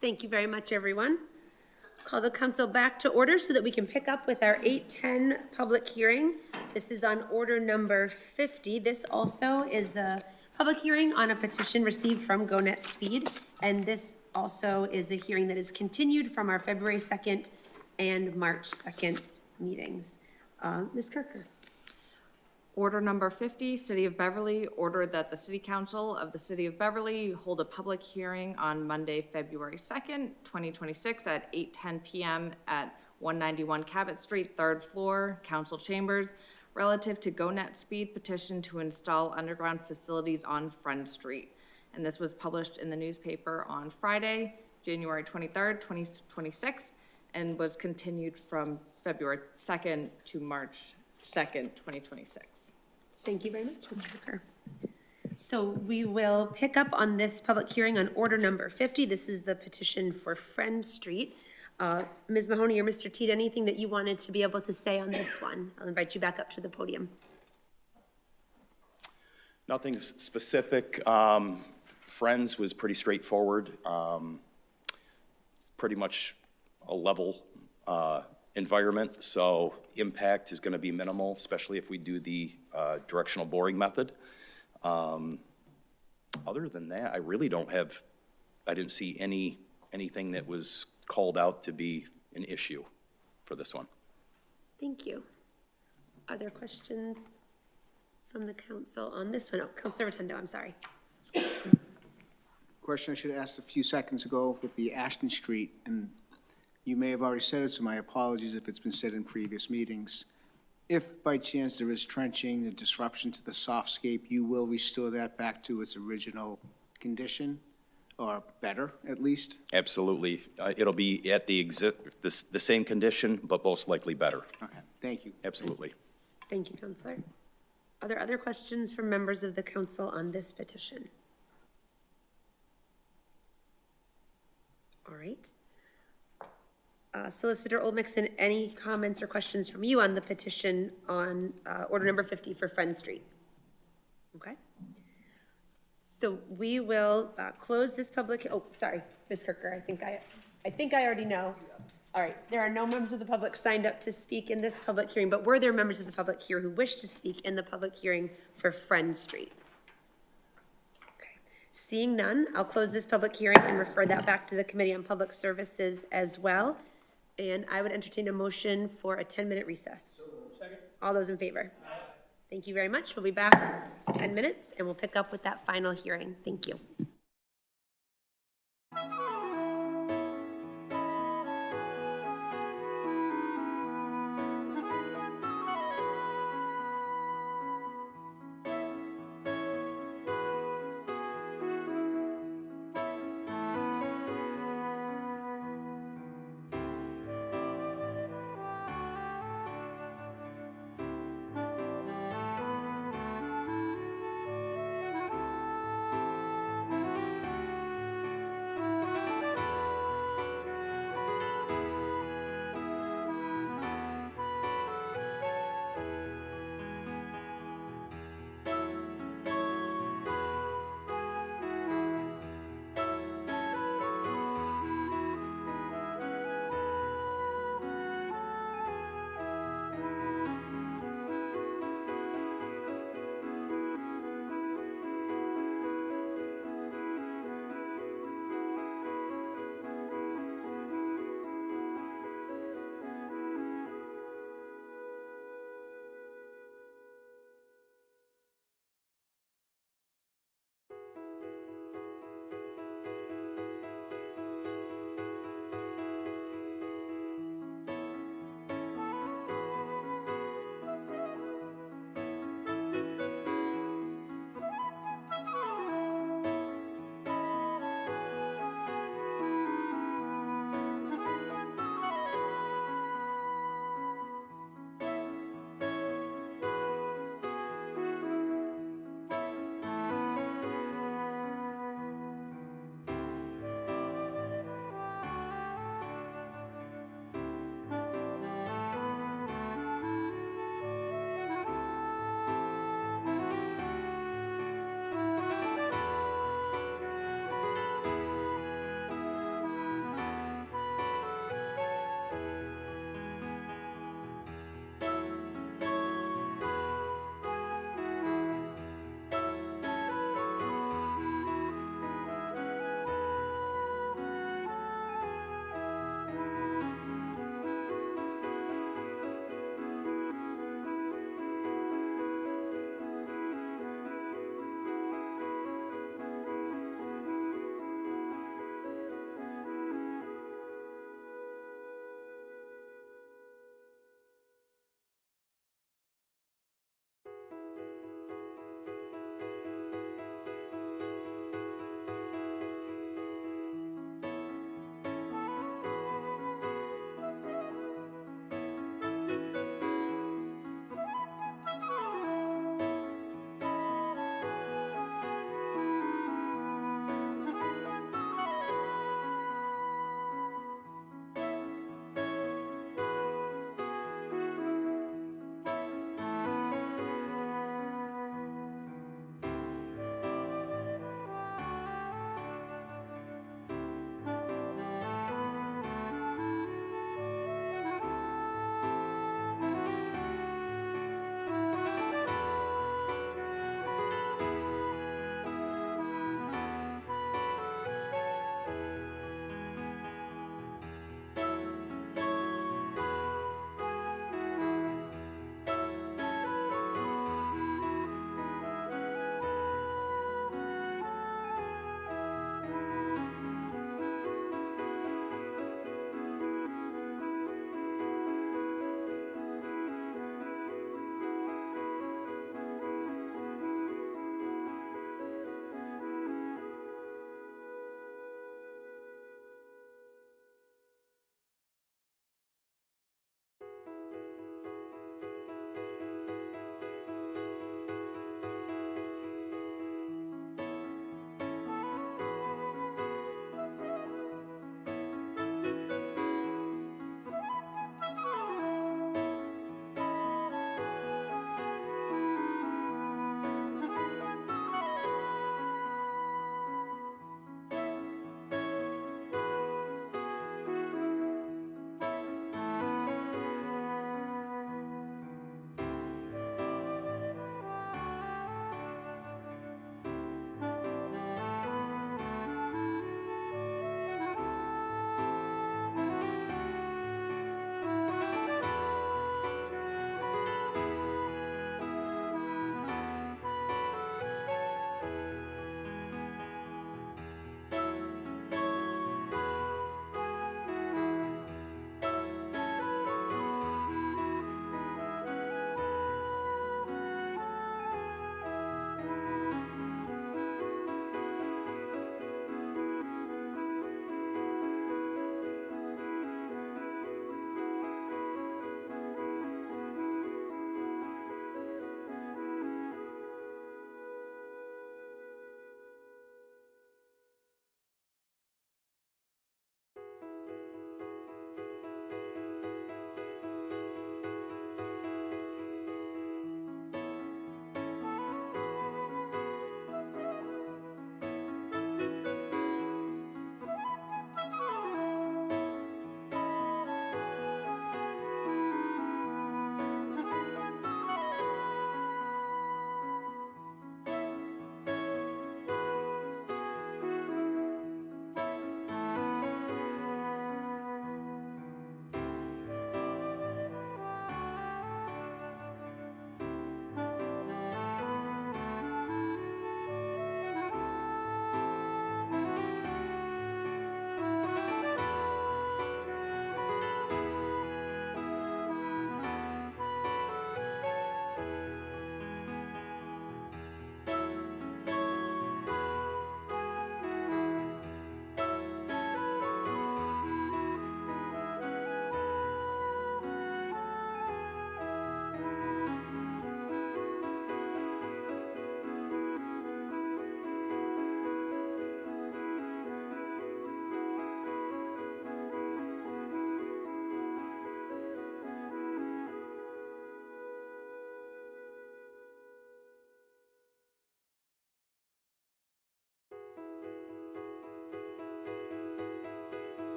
Thank you very much, everyone. Call the council back to order so that we can pick up with our 8:10 public hearing. This is on order number 50. This also is a public hearing on a petition received from GoNetSpeed, and this also is a hearing that is continued from our February 2nd and March 2nd meetings. Ms. Kirker. Order number 50, City of Beverly, ordered that the City Council of the City of Beverly hold a public hearing on Monday, February 2nd, 2026 at 8:10 PM at 191 Cabot Street, 3rd floor, Council Chambers, relative to GoNetSpeed petition to install underground facilities on Friend Street. And this was published in the newspaper on Friday, January 23rd, 2026, and was continued from February 2nd to March 2nd, 2026. Thank you very much, Ms. Hooker. So we will pick up on this public hearing on order number 50. This is the petition for Friend Street. Ms. Mahoney or Mr. Teed, anything that you wanted to be able to say on this one? I'll invite you back up to the podium. Nothing specific. Friends was pretty straightforward. It's pretty much a level environment, so impact is going to be minimal, especially if we do the directional boring method. Other than that, I really don't have, I didn't see anything that was called out to be an issue for this one. Thank you. Are there questions from the council on this one? Oh, Councilor Rotundo, I'm sorry. Question I should have asked a few seconds ago with the Ashton Street, and you may have already said it, so my apologies if it's been said in previous meetings. If by chance there is trenching, the disruption to the softscape, you will restore that back to its original condition, or better, at least? Absolutely. It'll be at the same condition, but most likely better. Okay, thank you. Absolutely. Thank you, Councilor. Are there other questions from members of the council on this petition? All right. Solicitor Oldmixon, any comments or questions from you on the petition on order number 50 for Friend Street? Okay. So we will close this public, oh, sorry, Ms. Kirker, I think I already know. All right, there are no members of the public signed up to speak in this public hearing, but were there members of the public here who wish to speak in the public hearing for Friend Street? Okay. Seeing none, I'll close this public hearing and refer that back to the Committee on Public Services as well. And I would entertain a motion for a 10-minute recess. Second. All those in favor? Aye. Thank you very much. We'll be back in 10 minutes and we'll pick up with that final hearing. Thank you.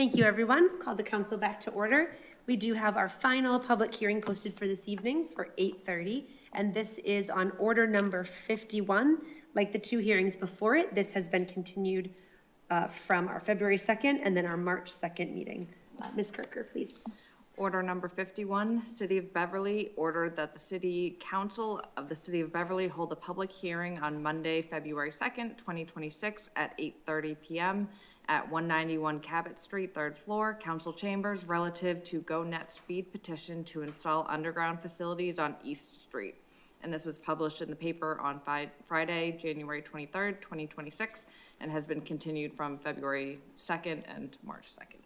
Thank you, everyone. Call the council back to order. We do have our final public hearing posted for this evening for 8:30, and this is on order number 51. Like the two hearings before it, this has been continued from our February 2nd and then our March 2nd meeting. Ms. Kirker, please. Order number 51, City of Beverly, ordered that the City Council of the City of Beverly hold a public hearing on Monday, February 2nd, 2026 at 8:30 PM at 191 Cabot Street, 3rd floor, council chambers, relative to GoNetSpeed petition to install underground facilities on East Street. And this was published in the paper on Friday, January 23rd, 2026, and has been continued from February 2nd and March 2nd.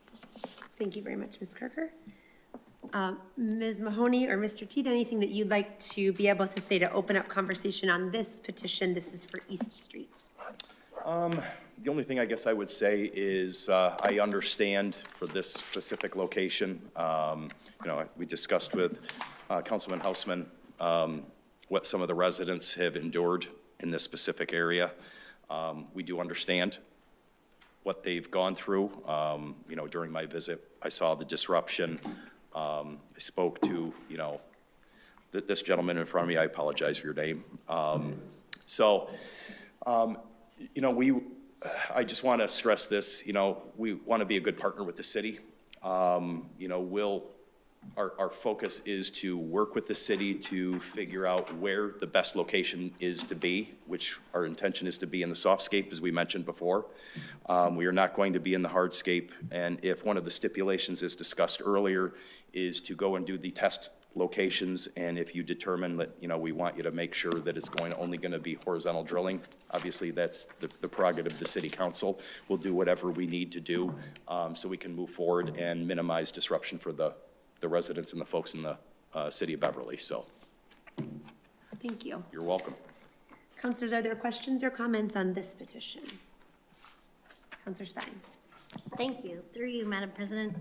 Thank you very much, Ms. Kirker. Ms. Mahoney or Mr. Teed, anything that you'd like to be able to say to open up conversation on this petition? This is for East Street. The only thing I guess I would say is I understand for this specific location, we discussed with Councilman Hausman what some of the residents have endured in this specific area. We do understand what they've gone through. During my visit, I saw the disruption. I spoke to, this gentleman in front of me. I apologize for your name. I just want to stress this, we want to be a good partner with the city. Our focus is to work with the city to figure out where the best location is to be, which our intention is to be in the softscape, as we mentioned before. We are not going to be in the hardscape, and if one of the stipulations as discussed earlier is to go and do the test locations, and if you determine that, we want you to make sure that it's only going to be horizontal drilling, obviously that's the prerogative of the city council. We'll do whatever we need to do so we can move forward and minimize disruption for the residents and the folks in the city of Beverly. So Thank you. you're welcome. Councilors, are there questions or comments on this petition? Councilor Stein. Thank you. Through you, Madam President.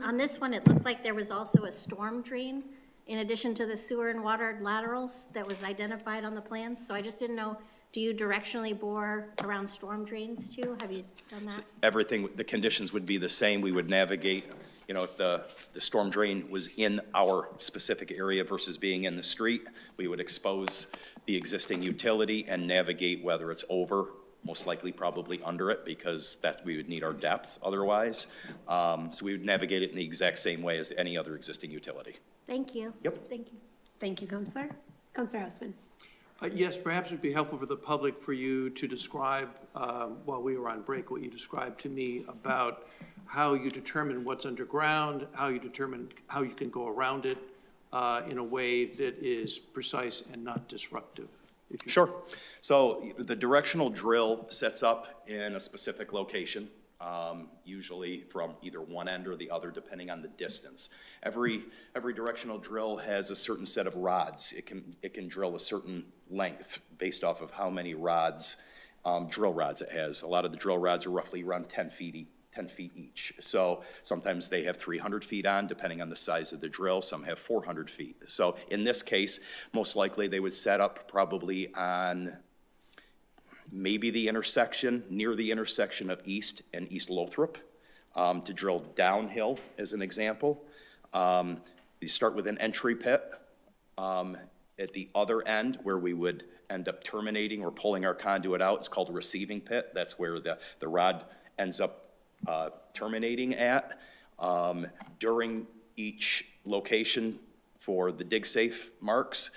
On this one, it looked like there was also a storm drain in addition to the sewer and water laterals that was identified on the plans. So I just didn't know, do you directionally bore around storm drains too? Have you done that? Everything, the conditions would be the same. We would navigate, if the storm drain was in our specific area versus being in the street, we would expose the existing utility and navigate whether it's over, most likely probably under it, because that we would need our depth otherwise. So we would navigate it in the exact same way as any other existing utility. Thank you. Yep. Thank you. Thank you, Councilor. Councilor Hausman. Yes, perhaps it'd be helpful for the public for you to describe, while we were on break, what you described to me about how you determine what's underground, how you determine how you can go around it in a way that is precise and not disruptive. Sure. So the directional drill sets up in a specific location, usually from either one end or the other, depending on the distance. Every directional drill has a certain set of rods. It can drill a certain length based off of how many rods, drill rods it has. A lot of the drill rods are roughly around 10 feet each. So sometimes they have 300 feet on, depending on the size of the drill. Some have 400 feet. So in this case, most likely they would set up probably on maybe the intersection, near the intersection of East and East Lothrop, to drill downhill as an example. You start with an entry pit at the other end where we would end up terminating or pulling our conduit out. It's called a receiving pit. That's where the rod ends up terminating at. During each location for the dig safe marks,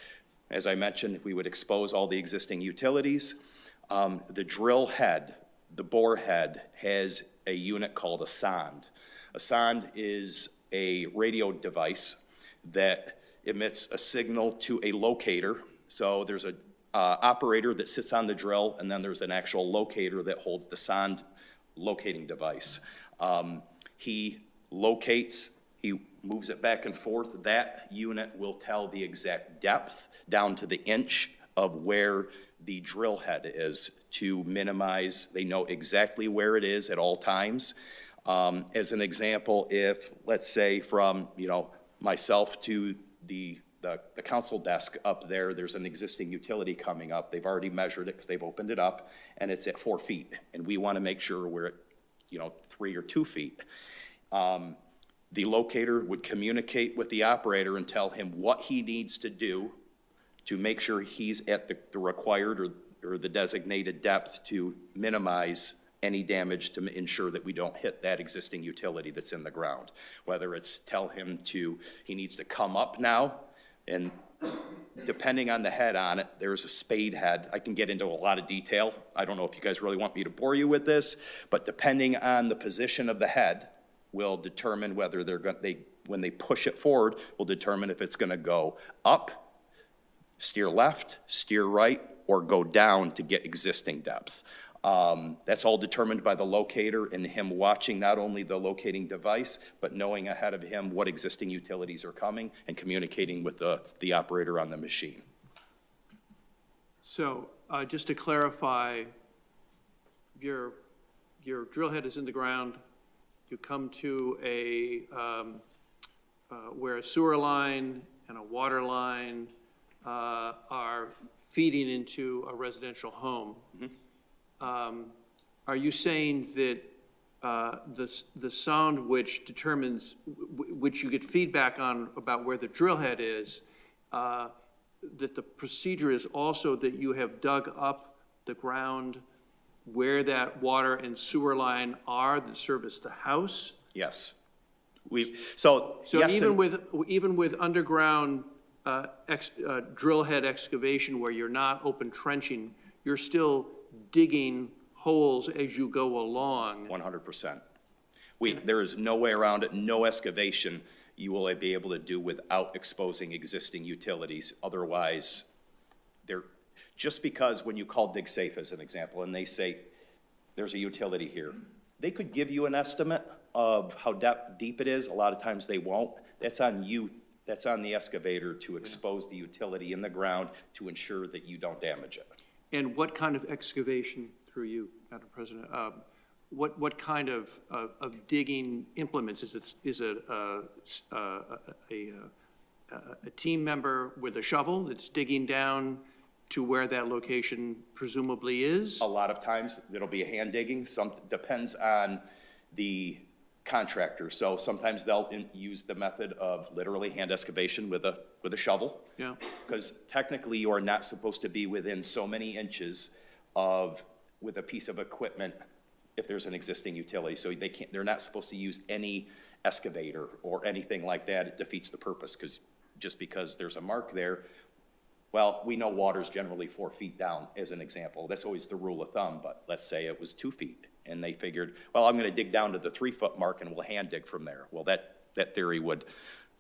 as I mentioned, we would expose all the existing utilities. The drill head, the bore head, has a unit called a sonde. A sonde is a radio device that emits a signal to a locator. So there's an operator that sits on the drill, and then there's an actual locator that holds the sonde locating device. He locates, he moves it back and forth. That unit will tell the exact depth down to the inch of where the drill head is to minimize, they know exactly where it is at all times. As an example, if, let's say from, myself to the council desk up there, there's an existing utility coming up. They've already measured it because they've opened it up, and it's at 4 feet. And we want to make sure we're at, 3 or 2 feet. The locator would communicate with the operator and tell him what he needs to do to make sure he's at the required or the designated depth to minimize any damage to ensure that we don't hit that existing utility that's in the ground. Whether it's tell him he needs to come up now, and depending on the head on it, there's a spade head. I can get into a lot of detail. I don't know if you guys really want me to bore you with this, but depending on the position of the head will determine whether when they push it forward, will determine if it's gonna go up, steer left, steer right, or go down to get existing depth. That's all determined by the locator and him watching not only the locating device, but knowing ahead of him what existing utilities are coming and communicating with the operator on the machine. So, just to clarify, your drill head is in the ground, you come to where a sewer line and a water line are feeding into a residential home. Mm-hmm. Are you saying that the sound which determines, which you get feedback on about where the drill head is, that the procedure is also that you have dug up the ground where that water and sewer line are that service the house? Yes. So yes, even with underground drill head excavation where you're not open trenching, you're still digging holes as you go along. 100%. There is no way around it, no excavation you will be able to do without exposing existing utilities. Otherwise, just because when you call Dig Safe as an example, and they say, there's a utility here, they could give you an estimate of how deep it is. A lot of times they won't. That's on you. That's on the excavator to expose the utility in the ground to ensure that you don't damage it. And what kind of excavation, through you, Madam President, what kind of digging implements? Is it a team member with a shovel that's digging down to where that location presumably is? A lot of times it'll be a hand digging. Depends on the contractor. So sometimes they'll use the method of literally hand excavation with a shovel. Yeah. Because technically you are not supposed to be within so many inches with a piece of equipment if there's an existing utility. So they're not supposed to use any excavator or anything like that. It defeats the purpose just because there's a mark there. Well, we know water's generally 4 feet down as an example. That's always the rule of thumb, but let's say it was 2 feet. And they figured, well, I'm gonna dig down to the 3-foot mark and we'll hand dig from there. Well, that theory would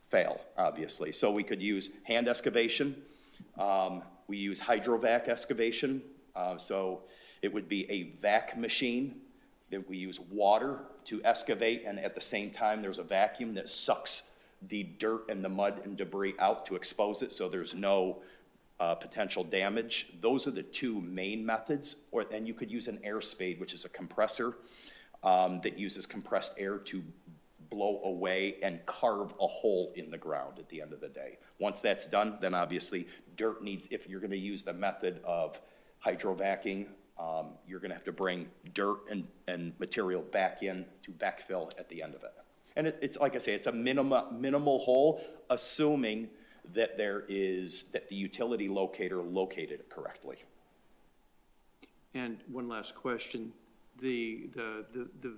fail, obviously. So we could use hand excavation. We use Hydrovac excavation. So it would be a vac machine that we use water to excavate, and at the same time, there's a vacuum that sucks the dirt and the mud and debris out to expose it so there's no potential damage. Those are the two main methods, and you could use an air spade, which is a compressor that uses compressed air to blow away and carve a hole in the ground at the end of the day. Once that's done, then obviously dirt needs, if you're gonna use the method of hydrovacking, you're gonna have to bring dirt and material back in to backfill at the end of it. And it's like I say, it's a minimal hole, assuming that that the utility locator located it correctly. And one last question. The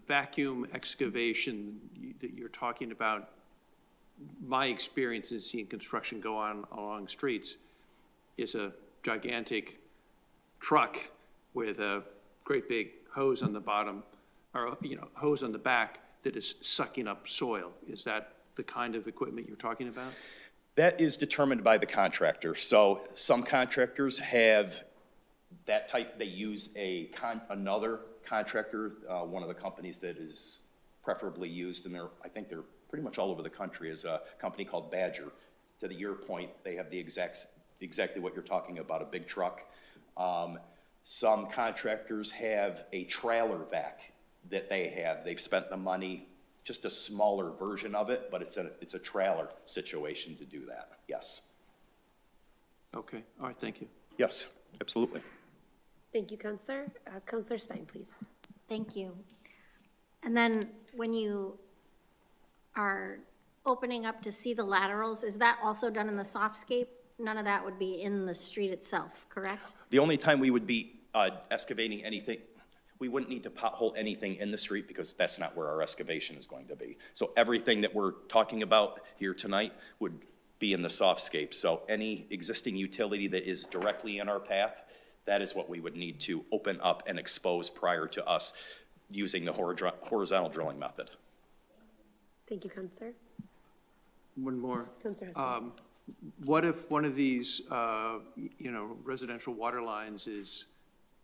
vacuum excavation that you're talking about, my experience in seeing construction go on along streets is a gigantic truck with a great big hose on the bottom, or hose on the back that is sucking up soil. Is that the kind of equipment you're talking about? That is determined by the contractor. So some contractors have that type. They use another contractor, one of the companies that is preferably used, and I think they're pretty much all over the country, is a company called Badger. To your point, they have exactly what you're talking about, a big truck. Some contractors have a trailer vac that they have. They've spent the money, just a smaller version of it, but it's a trailer situation to do that, yes. Okay, all right, thank you. Yes, absolutely. Thank you, Counselor. Counselor Spine, please. Thank you. And then when you are opening up to see the laterals, is that also done in the softscape? None of that would be in the street itself, correct? The only time we would be excavating anything, we wouldn't need to pothole anything in the street because that's not where our excavation is going to be. So everything that we're talking about here tonight would be in the softscape. So any existing utility that is directly in our path, that is what we would need to open up and expose prior to us using the horizontal drilling method. Thank you, Counselor. One more. Counselor Husband. What if one of these, residential water lines is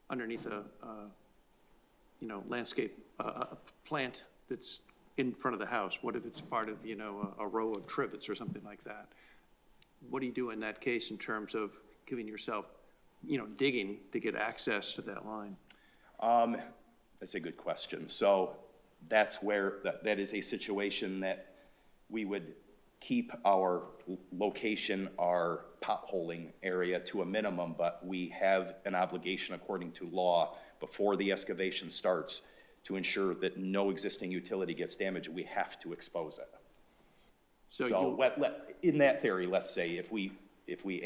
underneath a landscape, a plant that's in front of the house? What if it's part of, a row of trivets or something like that? What do you do in that case in terms of giving yourself, digging to get access to that line? That's a good question. So that's where, that is a situation that we would keep our location, our potholing area to a minimum, but we have an obligation according to law before the excavation starts to ensure that no existing utility gets damaged. We have to expose it. So in that theory, let's say if we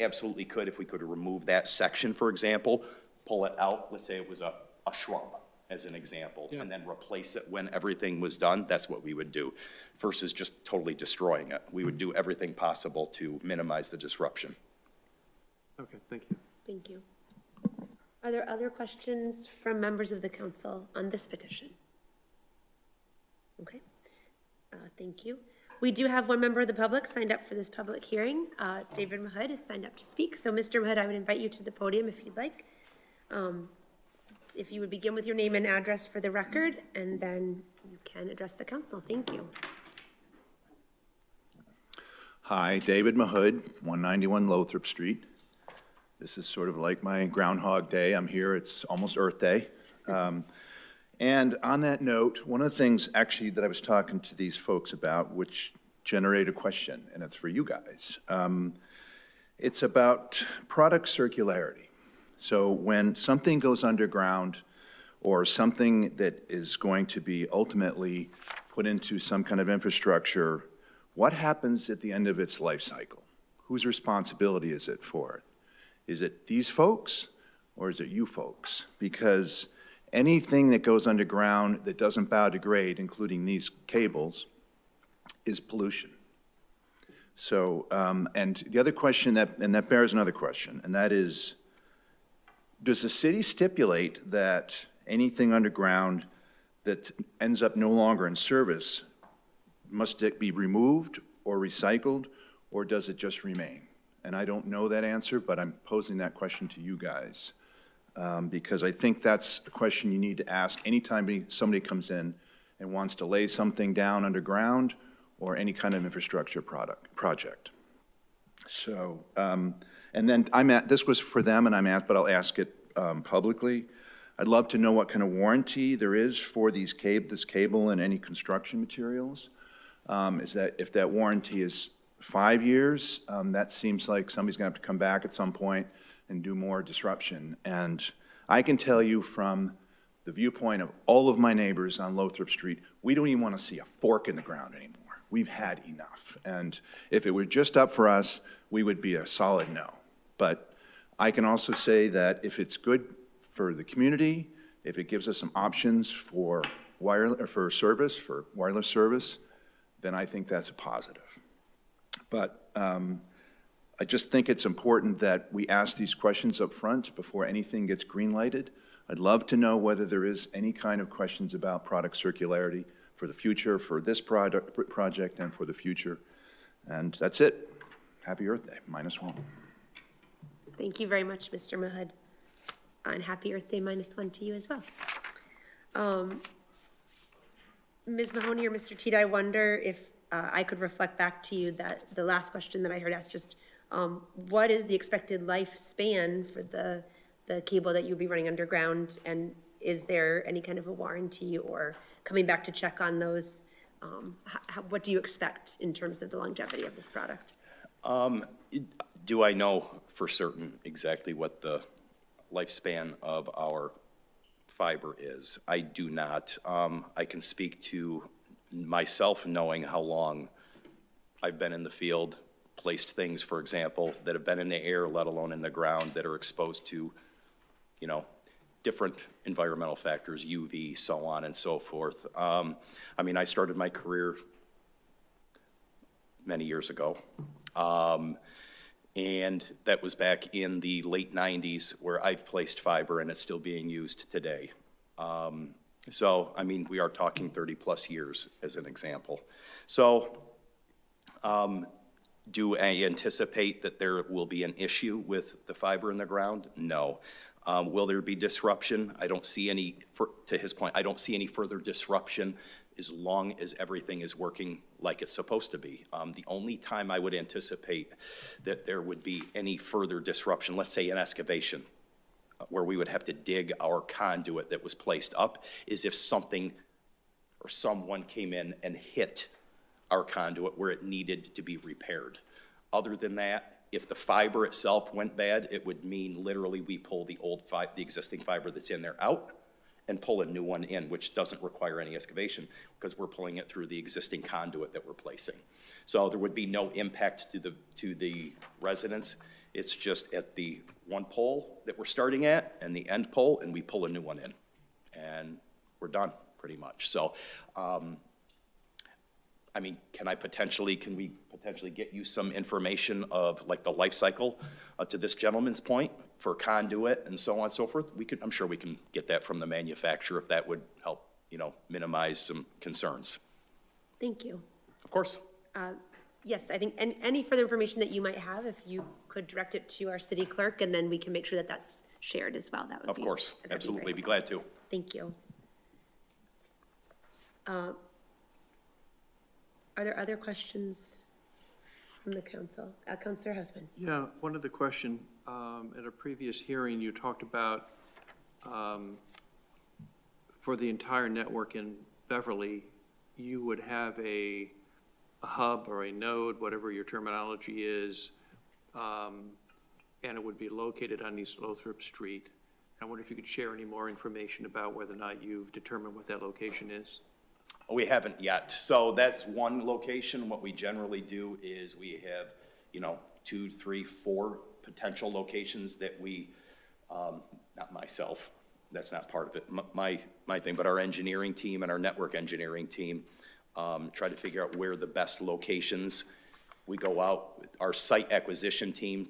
absolutely could, if we could remove that section, for example, pull it out, let's say it was a shrub, as an example, and then replace it when everything was done, that's what we would do, versus just totally destroying it. We would do everything possible to minimize the disruption. Okay, thank you. Thank you. Are there other questions from members of the council on this petition? Okay, thank you. We do have one member of the public signed up for this public hearing. David Mahood is signed up to speak. So Mr. Mahood, I would invite you to the podium if you'd like. If you would begin with your name and address for the record, and then you can address the council. Thank you. Hi, David Mahood, 191 Lothrop Street. This is sort of like my Groundhog Day. I'm here, it's almost Earth Day. And on that note, one of the things actually that I was talking to these folks about, which generated a question, and it's for you guys. It's about product circularity. So when something goes underground or something that is going to be ultimately put into some kind of infrastructure, what happens at the end of its life cycle? Whose responsibility is it for it? Is it these folks or is it you folks? Because anything that goes underground that doesn't biodegrade, including these cables, is pollution. So, and the other question that bears another question, and that is, does the city stipulate that anything underground that ends up no longer in service, must it be removed or recycled, or does it just remain? And I don't know that answer, but I'm posing that question to you guys, because I think that's a question you need to ask anytime somebody comes in and wants to lay something down underground or any kind of infrastructure project. So, and then this was for them, and I'm asked, but I'll ask it publicly. I'd love to know what kind of warranty there is for this cable and any construction materials. Is that if that warranty is 5 years, that seems like somebody's gonna have to come back at some point and do more disruption. And I can tell you from the viewpoint of all of my neighbors on Lothrop Street, we don't even wanna see a fork in the ground anymore. We've had enough. And if it were just up for us, we would be a solid no. But I can also say that if it's good for the community, if it gives us some options for wireless service, then I think that's a positive. But I just think it's important that we ask these questions up front before anything gets green-lighted. I'd love to know whether there is any kind of questions about product circularity for the future, for this project and for the future. And that's it. Happy Earth Day, -1. Thank you very much, Mr. Mahood. And happy Earth Day -1 to you as well. Ms. Mahoney or Mr. Teed, I wonder if I could reflect back to you that the last question that I heard asked, just what is the expected lifespan for the cable that you'll be running underground? And is there any kind of a warranty or coming back to check on those? What do you expect in terms of the longevity of this product? Do I know for certain exactly what the lifespan of our fiber is? I do not. I can speak to myself knowing how long I've been in the field, placed things, for example, that have been in the air, let alone in the ground, that are exposed to, you know, different environmental factors, UV, so on and so forth. I mean, I started my career many years ago. And that was back in the late 90s where I've placed fiber and it's still being used today. So, I mean, we are talking 30-plus years as an example. So, do I anticipate that there will be an issue with the fiber in the ground? No. Will there be disruption? I don't see any, to his point, I don't see any further disruption as long as everything is working like it's supposed to be. The only time I would anticipate that there would be any further disruption, let's say an excavation, where we would have to dig our conduit that was placed up, is if something or someone came in and hit our conduit where it needed to be repaired. Other than that, if the fiber itself went bad, it would mean literally we pull the existing fiber that's in there out and pull a new one in, which doesn't require any excavation because we're pulling it through the existing conduit that we're placing. So there would be no impact to the residents. It's just at the one pole that we're starting at and the end pole, and we pull a new one in, and we're done pretty much. So, I mean, can we potentially get you some information of like the life cycle to this gentleman's point for conduit and so on and so forth? I'm sure we can get that from the manufacturer if that would help, you know, minimize some concerns. Thank you. Of course. Yes, I think, and any further information that you might have, if you could direct it to our city clerk, and then we can make sure that that's shared as well, that would be. Of course, that'd absolutely, be be glad to. Thank you. Are there other questions from the council? Councilor Husband. Yeah, one other question. At a previous hearing, you talked about for the entire network in Beverly, you would have a hub or a node, whatever your terminology is, and it would be located on East Lothrop Street. I wonder if you could share any more information about whether or not you've determined what that location is. We haven't yet. So that's one location. What we generally do is we have, you know, 2, 3, 4 potential locations that we, not myself, that's not part of it, my thing, but our engineering team and our network engineering team try to figure out where the best locations. We go out, our site acquisition team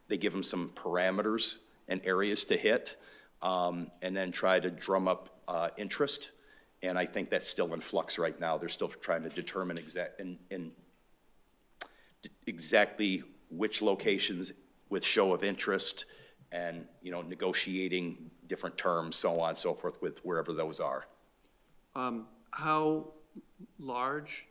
they give them some parameters and areas to hit, and then try to drum up interest. And I think that's still in flux right now. They're still trying to determine exactly which locations with show of interest and, you know, negotiating different terms, so on and so forth with wherever those are. How large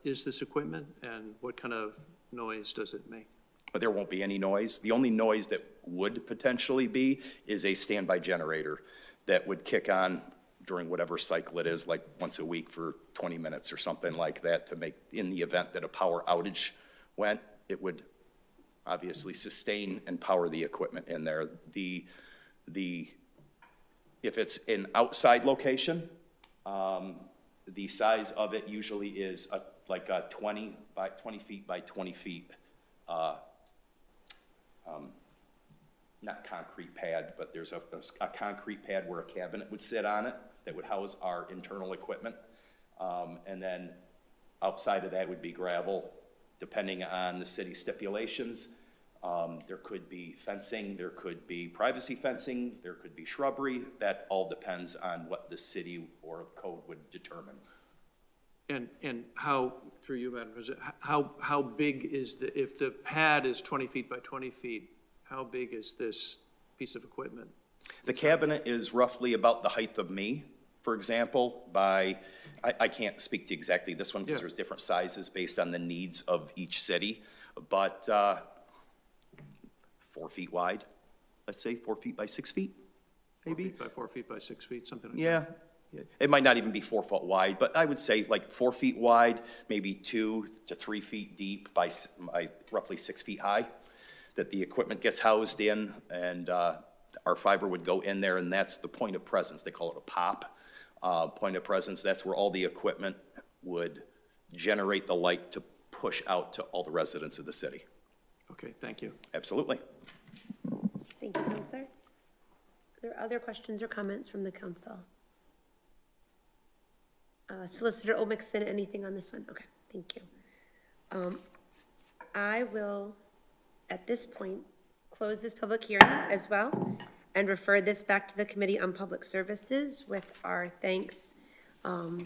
is this equipment, and what kind of noise does it make? But there won't be any noise. The only noise that would potentially be is a standby generator that would kick on during whatever cycle it is, like once a week for 20 minutes or something like that, to make, in the event that a power outage went, it would obviously sustain and power the equipment in there. If it's an outside location, the size of it usually is like a 20 feet by 20 feet, not concrete pad, but there's a concrete pad where a cabinet would sit on it that would house our internal equipment. And then outside of that would be gravel, depending on the city stipulations. There could be fencing, there could be privacy fencing, there could be shrubbery. That all depends on what the city or code would determine. And how, through you, Madam President, how big is if the pad is 20 feet by 20 feet, how big is this piece of equipment? The cabinet is roughly about the height of me, for example, I can't speak to exactly this one because there's different sizes based on the needs of each city, but 4 feet wide, let's say 4 feet by 6 feet, maybe? 4 feet by 4 feet by 6 feet, something like that. Yeah. It might not even be 4 foot wide, but I would say like 4 feet wide, maybe 2 to 3 feet deep by roughly 6 feet high, that the equipment gets housed in, and our fiber would go in there, and that's the point of presence. They call it a pop. point of presence. That's where all the equipment would generate the light to push out to all the residents of the city. Okay, thank you. Absolutely. Thank you, Counselor. Are there other questions or comments from the council? Solicitor Olmixon, anything on this one? Okay, thank you. I will, at this point, close this public hearing as well and refer this back to the Committee on Public Services with our thanks to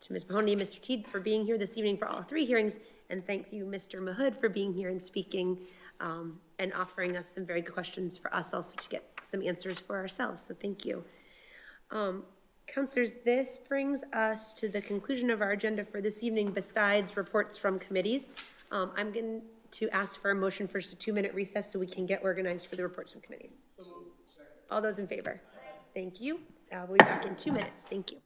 Ms. Mahoney and Mr. Teed for being here this evening for all three hearings, and thank you, Mr. Mahood, for being here and speaking and offering us some very good questions for us also to get some answers for ourselves, so thank you. Councilors, this brings us to the conclusion of our agenda for this evening besides reports from committees. I'm going to ask for a motion for just a 2-minute recess so we can get organized for the reports from committees. All those in favor? Thank you. We'll be back in 2 minutes. Thank you.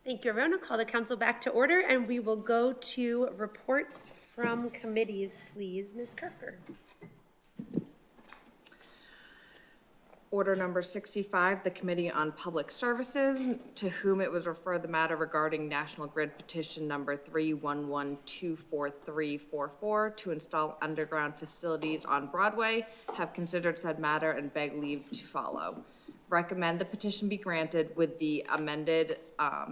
Thank you, everyone. I'll call the council back to order, and we will go to reports from committees, please. Ms. Carper. Order number 65, the Committee on Public Services, to whom it was referred the matter regarding National Grid Petition number 311-24344 to install underground facilities on Broadway, have considered said matter and beg leave to follow. Recommend the petition be granted with the amended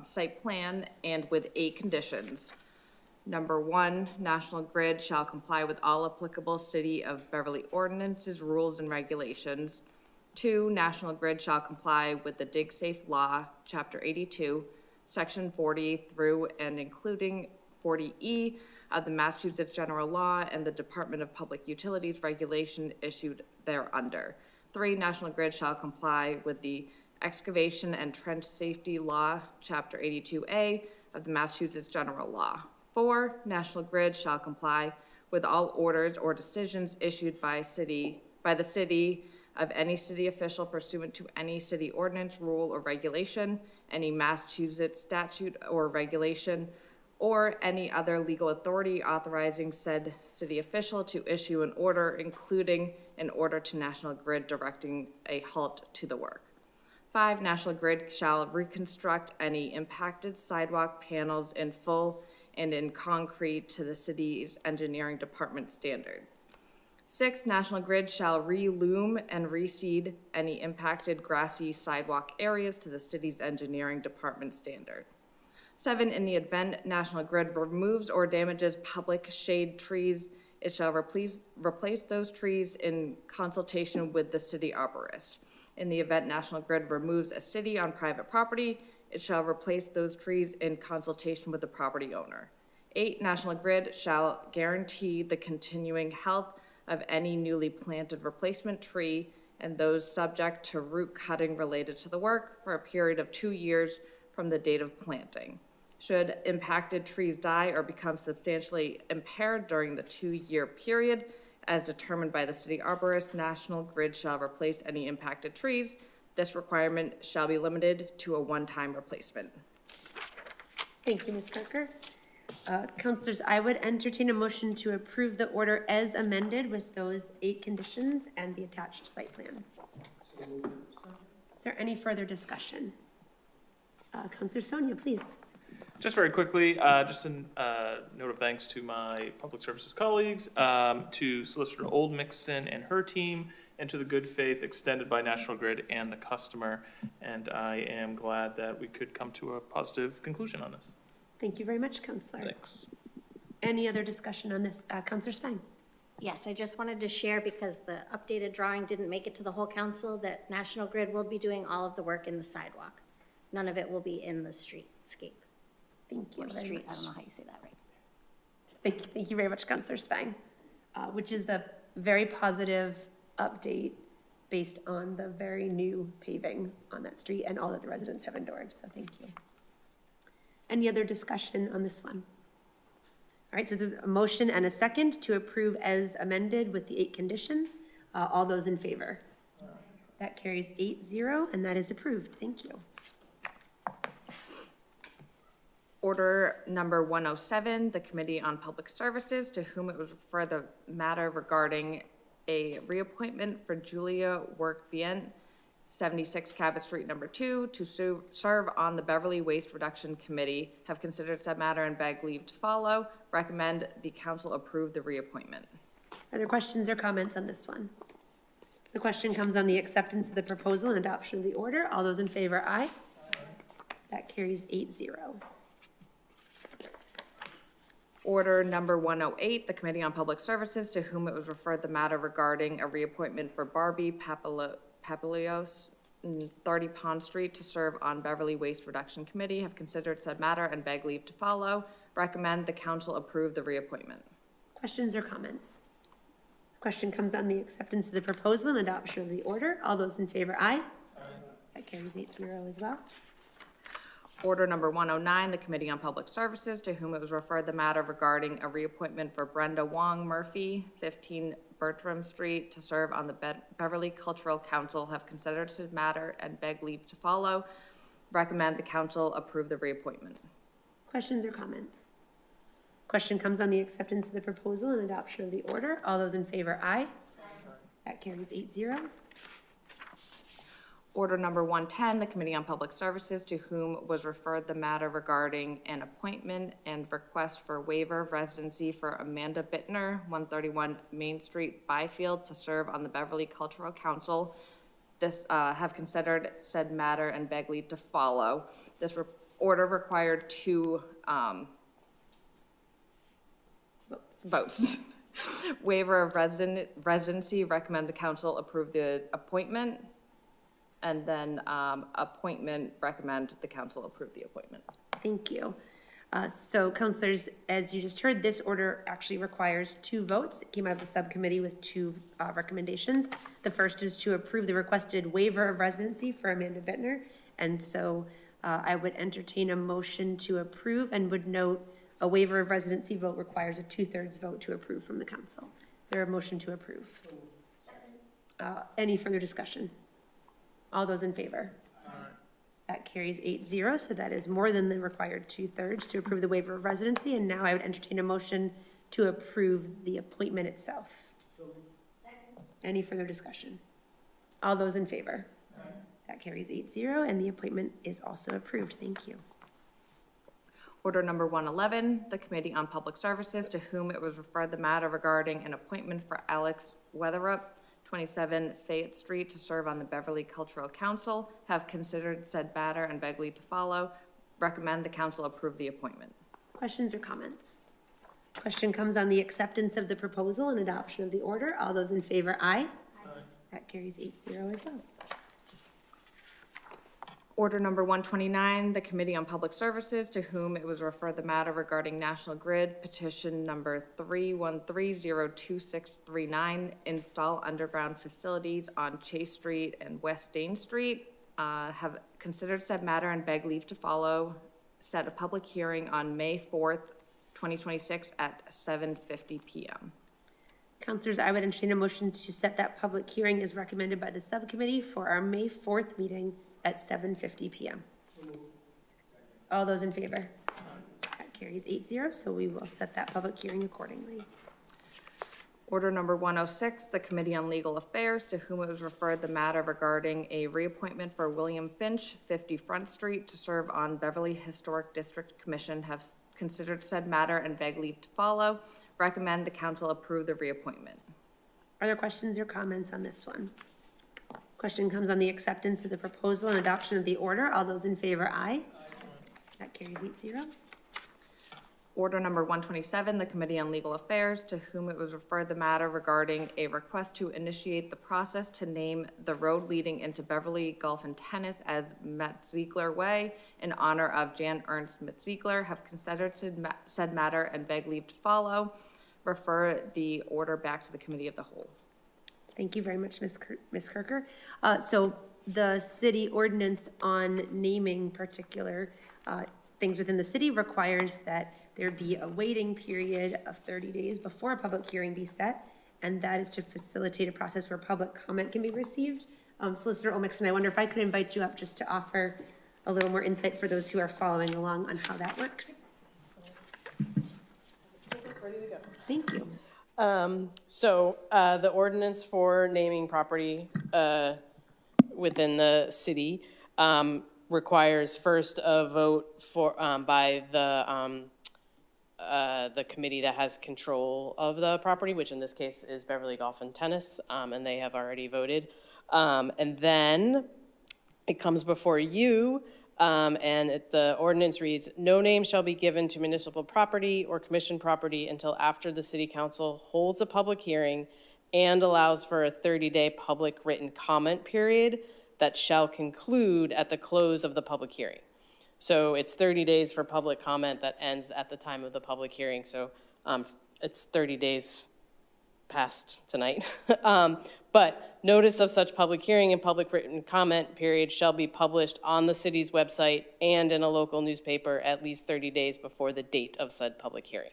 site plan and with 8 conditions. Number 1, National Grid shall comply with all applicable City of Beverly ordinances, rules, and regulations. 2, National Grid shall comply with the Dig Safe Law, Chapter 82, Section 40 through and including 40E of the Massachusetts General Law and the Department of Public Utilities regulation issued thereunder. 3, National Grid shall comply with the Excavation and Trench Safety Law, Chapter 82A of the Massachusetts General Law. 4, National Grid shall comply with all orders or decisions issued by the city of any city official pursuant to any city ordinance, rule, or regulation, any Massachusetts statute or regulation, or any other legal authority authorizing said city official to issue an order, including an order to National Grid directing a halt to the work. 5, National Grid shall reconstruct any impacted sidewalk panels in full and in concrete to the city's engineering department standard. 6, National Grid shall re-loom and reseed any impacted grassy sidewalk areas to the city's engineering department standard. 7, in the event National Grid removes or damages public shade trees, it shall replace those trees in consultation with the city arborist. In the event National Grid removes a city on private property, it shall replace those trees in consultation with the property owner. 8, National Grid shall guarantee the continuing health of any newly planted replacement tree and those subject to root cutting related to the work for a period of 2 years from the date of planting. Should impacted trees die or become substantially impaired during the 2-year period, as determined by the city arborist, National Grid shall replace any impacted trees. This requirement shall be limited to a one-time replacement. Thank you, Ms. Carker. Councilors, I would entertain a motion to approve the order as amended with those 8 conditions and the attached site plan. Is there any further discussion? Councilor Sonia, please. Just very quickly, just a note of thanks to my public services colleagues, to Solicitor Old Mixon and her team, and to the good faith extended by National Grid and the customer. And I am glad that we could come to a positive conclusion on this. Thank you very much, Councilor. Thanks. Any other discussion on this? Councilor Stein. Yes, I just wanted to share, because the updated drawing didn't make it to the whole council, that National Grid will be doing all of the work in the sidewalk. None of it will be in the streetscape. Thank you Or very street, much. I don't know how you say that right. Thank you very much, Councilor Spang, which is a very positive update based on the very new paving on that street and all that the residents have endured, so thank you. Any other discussion on this one? All right, so there's a motion and a second to approve as amended with the 8 conditions. All those in favor? That carries 8-0, and that is approved. Thank you. Order number 107, the Committee on Public Services, to whom it was referred the matter regarding a reappointment for Julia Workvient, 76 Cabot Street, number 2, to serve on the Beverly Waste Reduction Committee, have considered said matter and beg leave to follow. Recommend the council approve the reappointment. Are there questions or comments on this one? The question comes on the acceptance of the proposal and adoption of the order. All those in favor, aye. That carries 8-0. Order number 108, the Committee on Public Services, to whom it was referred the matter regarding a reappointment for Barbie Papalios, 30 Pond Street, to serve on Beverly Waste Reduction Committee, have considered said matter and beg leave to follow. Recommend the council approve the reappointment. Questions or comments? Question comes on the acceptance of the proposal and adoption of the order. All those in favor, aye. That carries 8-0 as well. Order number 109, the Committee on Public Services, to whom it was referred the matter regarding a reappointment for Brenda Wong Murphy, 15 Bertram Street, to serve on the Beverly Cultural Council, have considered said matter and beg leave to follow. Recommend the council approve the reappointment. Questions or comments? Question comes on the acceptance of the proposal and adoption of the order. All those in favor, aye. That carries 8-0. Order number 110, the Committee on Public Services, to whom was referred the matter regarding an appointment and request for waiver of residency for Amanda Bittner, 131 Main Street, Byfield, to serve on the Beverly Cultural Council. This have considered said matter and beg leave to follow. This order required 2 votes. Waiver of residency, recommend the council approve the appointment. And then appointment, recommend the council approve the appointment. Thank you. So councilors, as you just heard, this order actually requires 2 votes. It came out of the subcommittee with 2 recommendations. The first is to approve the requested waiver of residency for Amanda Bittner. And so I would entertain a motion to approve and would note a waiver of residency vote requires a 2/3 vote to approve from the council. Is there a motion to approve? Any further discussion? All those in favor? That carries 8-0, so that is more than the required 2/3 to approve the waiver of residency. And now I would entertain a motion to approve the appointment itself. Any further discussion? All those in favor? That carries 8-0, and the appointment is also approved. Thank you. Order number 111, the Committee on Public Services, to whom it was referred the matter regarding an appointment for Alex Weatherup, 27 Fayette Street, to serve on the Beverly Cultural Council, have considered said matter and beg leave to follow. Recommend the council approve the appointment. Questions or comments? Question comes on the acceptance of the proposal and adoption of the order. All those in favor, aye. Aye. That carries 8-0 as well. Order number 129, the Committee on Public Services, to whom it was referred the matter regarding National Grid, petition number 313-02639, install underground facilities on Chase Street and West Dane Street, have considered said matter and beg leave to follow, set a public hearing on May 4th, 2026 at 7:50 p.m. Councilors, I would entertain a motion to set that public hearing as recommended by the subcommittee for our May 4th meeting at 7:50 p.m. All those in favor? That carries 8-0, so we will set that public hearing accordingly. Order number 106, the Committee on Legal Affairs, to whom it was referred the matter regarding a reappointment for William Finch, 50 Front Street, to serve on Beverly Historic District Commission, have considered said matter and beg leave to follow. Recommend the council approve the reappointment. Are there questions or comments on this one? Question comes on the acceptance of the proposal and adoption of the order. All those in favor, aye. That carries 8-0. Order number 127, the Committee on Legal Affairs, to whom it was referred the matter regarding a request to initiate the process to name the road leading into Beverly Golf and Tennis as Ziegler Way in honor of Jan Ernst Ziegler, have considered said matter and beg leave to follow. Refer the order back to the Committee of the Whole. Thank you very much, Ms. Kirker. So the city ordinance on naming particular things within the city requires that there be a waiting period of 30 days before a public hearing be set, and that is to facilitate a process where public comment can be received. Solicitor Olmixon, I wonder if I could invite you up just to offer a little more insight for those who are following along on how that works. Ready to go. Thank you. The ordinance for naming property within the city requires first a vote for by the committee that has control of the property, which in this case is Beverly Golf and Tennis, and they have already voted. And then it comes before you, the ordinance reads, "No name shall be given to municipal property or commission property until after the city council holds a public hearing and allows for a 30-day public written comment period that shall conclude at the close of the public hearing." So it's 30 days for public comment that ends at the time of the public hearing. So it's 30 days past tonight. But notice of such public hearing and public written comment period shall be published on the city's website and in a local newspaper at least 30 days before the date of said public hearing.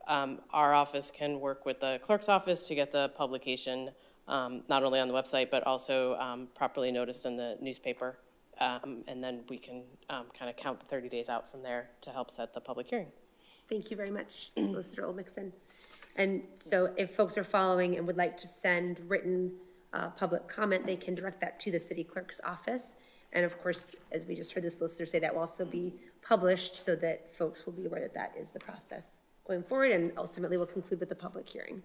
Our office can work with the clerk's office to get the publication not only on the website, but also properly noticed in the newspaper. And then we can kind of count the 30 days out from there to help set the public hearing. Thank you very much, Solicitor Olmixon. And so if folks are following and would like to send written public comment, they can direct that to the city clerk's office. And of course, as we just heard the solicitor say, that will also be published so that folks will be aware that that is the process going forward, and ultimately will conclude with the public hearing.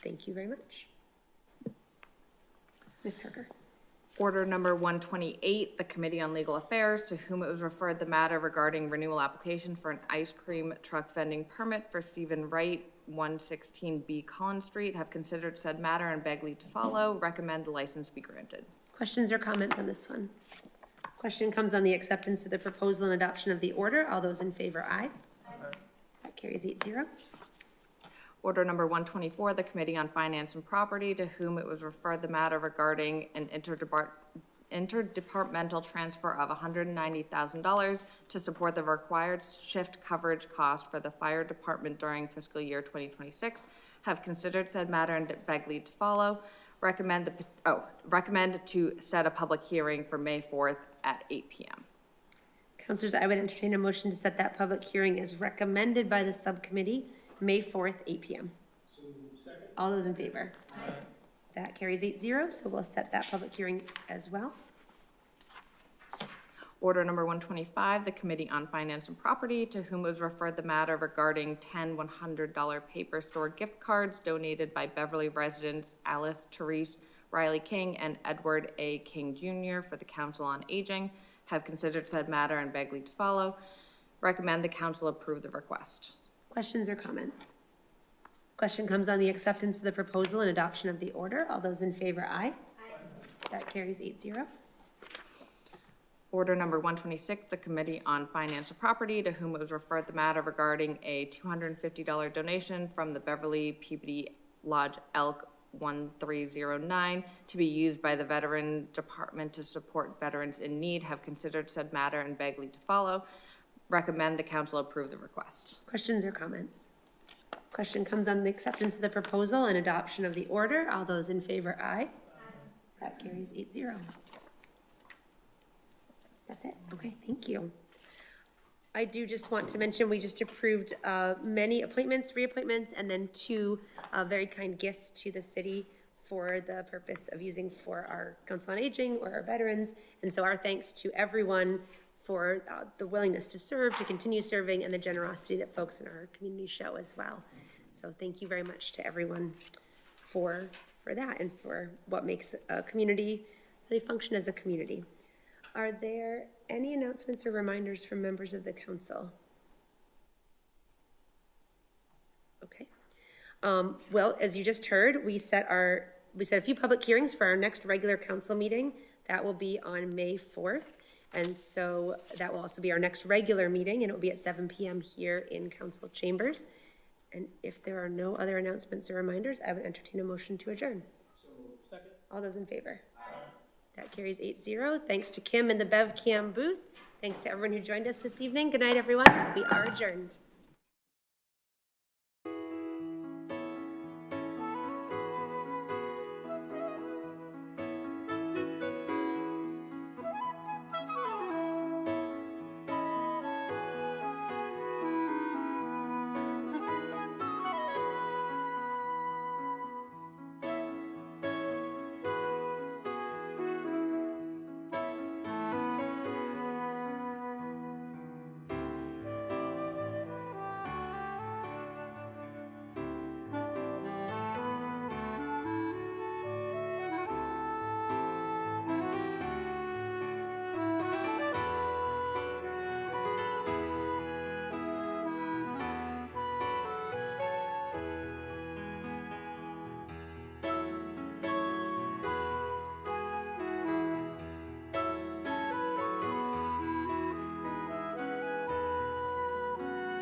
Thank you very much. Ms. Kirker. Order number 128, the Committee on Legal Affairs, to whom it was referred the matter regarding renewal application for an ice cream truck vending permit for Stephen Wright, 116B Collins Street, have considered said matter and beg leave to follow. Recommend the license be granted. Questions or comments on this one? Question comes on the acceptance of the proposal and adoption of the order. All those in favor, aye. Aye. That carries 8-0. Order number 124, the Committee on Finance and Property, to whom it was referred the matter regarding an interdepartmental transfer of $190,000 to support the required shift coverage cost for the fire department during fiscal year 2026, have considered said matter and beg leave to follow. Recommend to set a public hearing for May 4th at 8 p.m. Councilors, I would entertain a motion to set that public hearing as recommended by the subcommittee, May 4th, 8 p.m. All those in favor? Aye. That carries 8-0, so we'll set that public hearing as well. Order number 125, the Committee on Finance and Property, to whom was referred the matter regarding 10 $100 paper store gift cards donated by Beverly residents Alice Therese Riley King and Edward A. King Jr. for the Council on Aging, have considered said matter and beg leave to follow. Recommend the council approve the request. Questions or comments? Question comes on the acceptance of the proposal and adoption of the order. All those in favor, aye. That carries 8-0. Order number 126, the Committee on Finance and Property, to whom it was referred the matter regarding a $250 donation from the Beverly Peabody Lodge Elk 1309 to be used by the Veteran Department to support veterans in need, have considered said matter and beg leave to follow. Recommend the council approve the request. Questions or comments? Question comes on the acceptance of the proposal and adoption of the order. All those in favor, aye. That carries 8-0. That's it. Okay, thank you. I do just want to mention, we just approved many appointments, reappointments, and then 2 very kind gifts to the city for the purpose of using for our Council on Aging or our veterans. And so our thanks to everyone for the willingness to serve, to continue serving, and the generosity that folks in our community show as well. So thank you very much to everyone for that and for what makes a community really function as a community. Are there any announcements or reminders from members of the council? Okay. Well, as you just heard, we set a few public hearings for our next regular council meeting. That will be on May 4th. And so that will also be our next regular meeting, and it will be at 7 p.m. here in council chambers. And if there are no other announcements or reminders, I would entertain a motion to adjourn. So, second. All those in favor? Aye. That carries 8-0. Thanks to Kim in the BevCam booth. Thanks to everyone who joined us this evening. Good night, everyone. We are adjourned.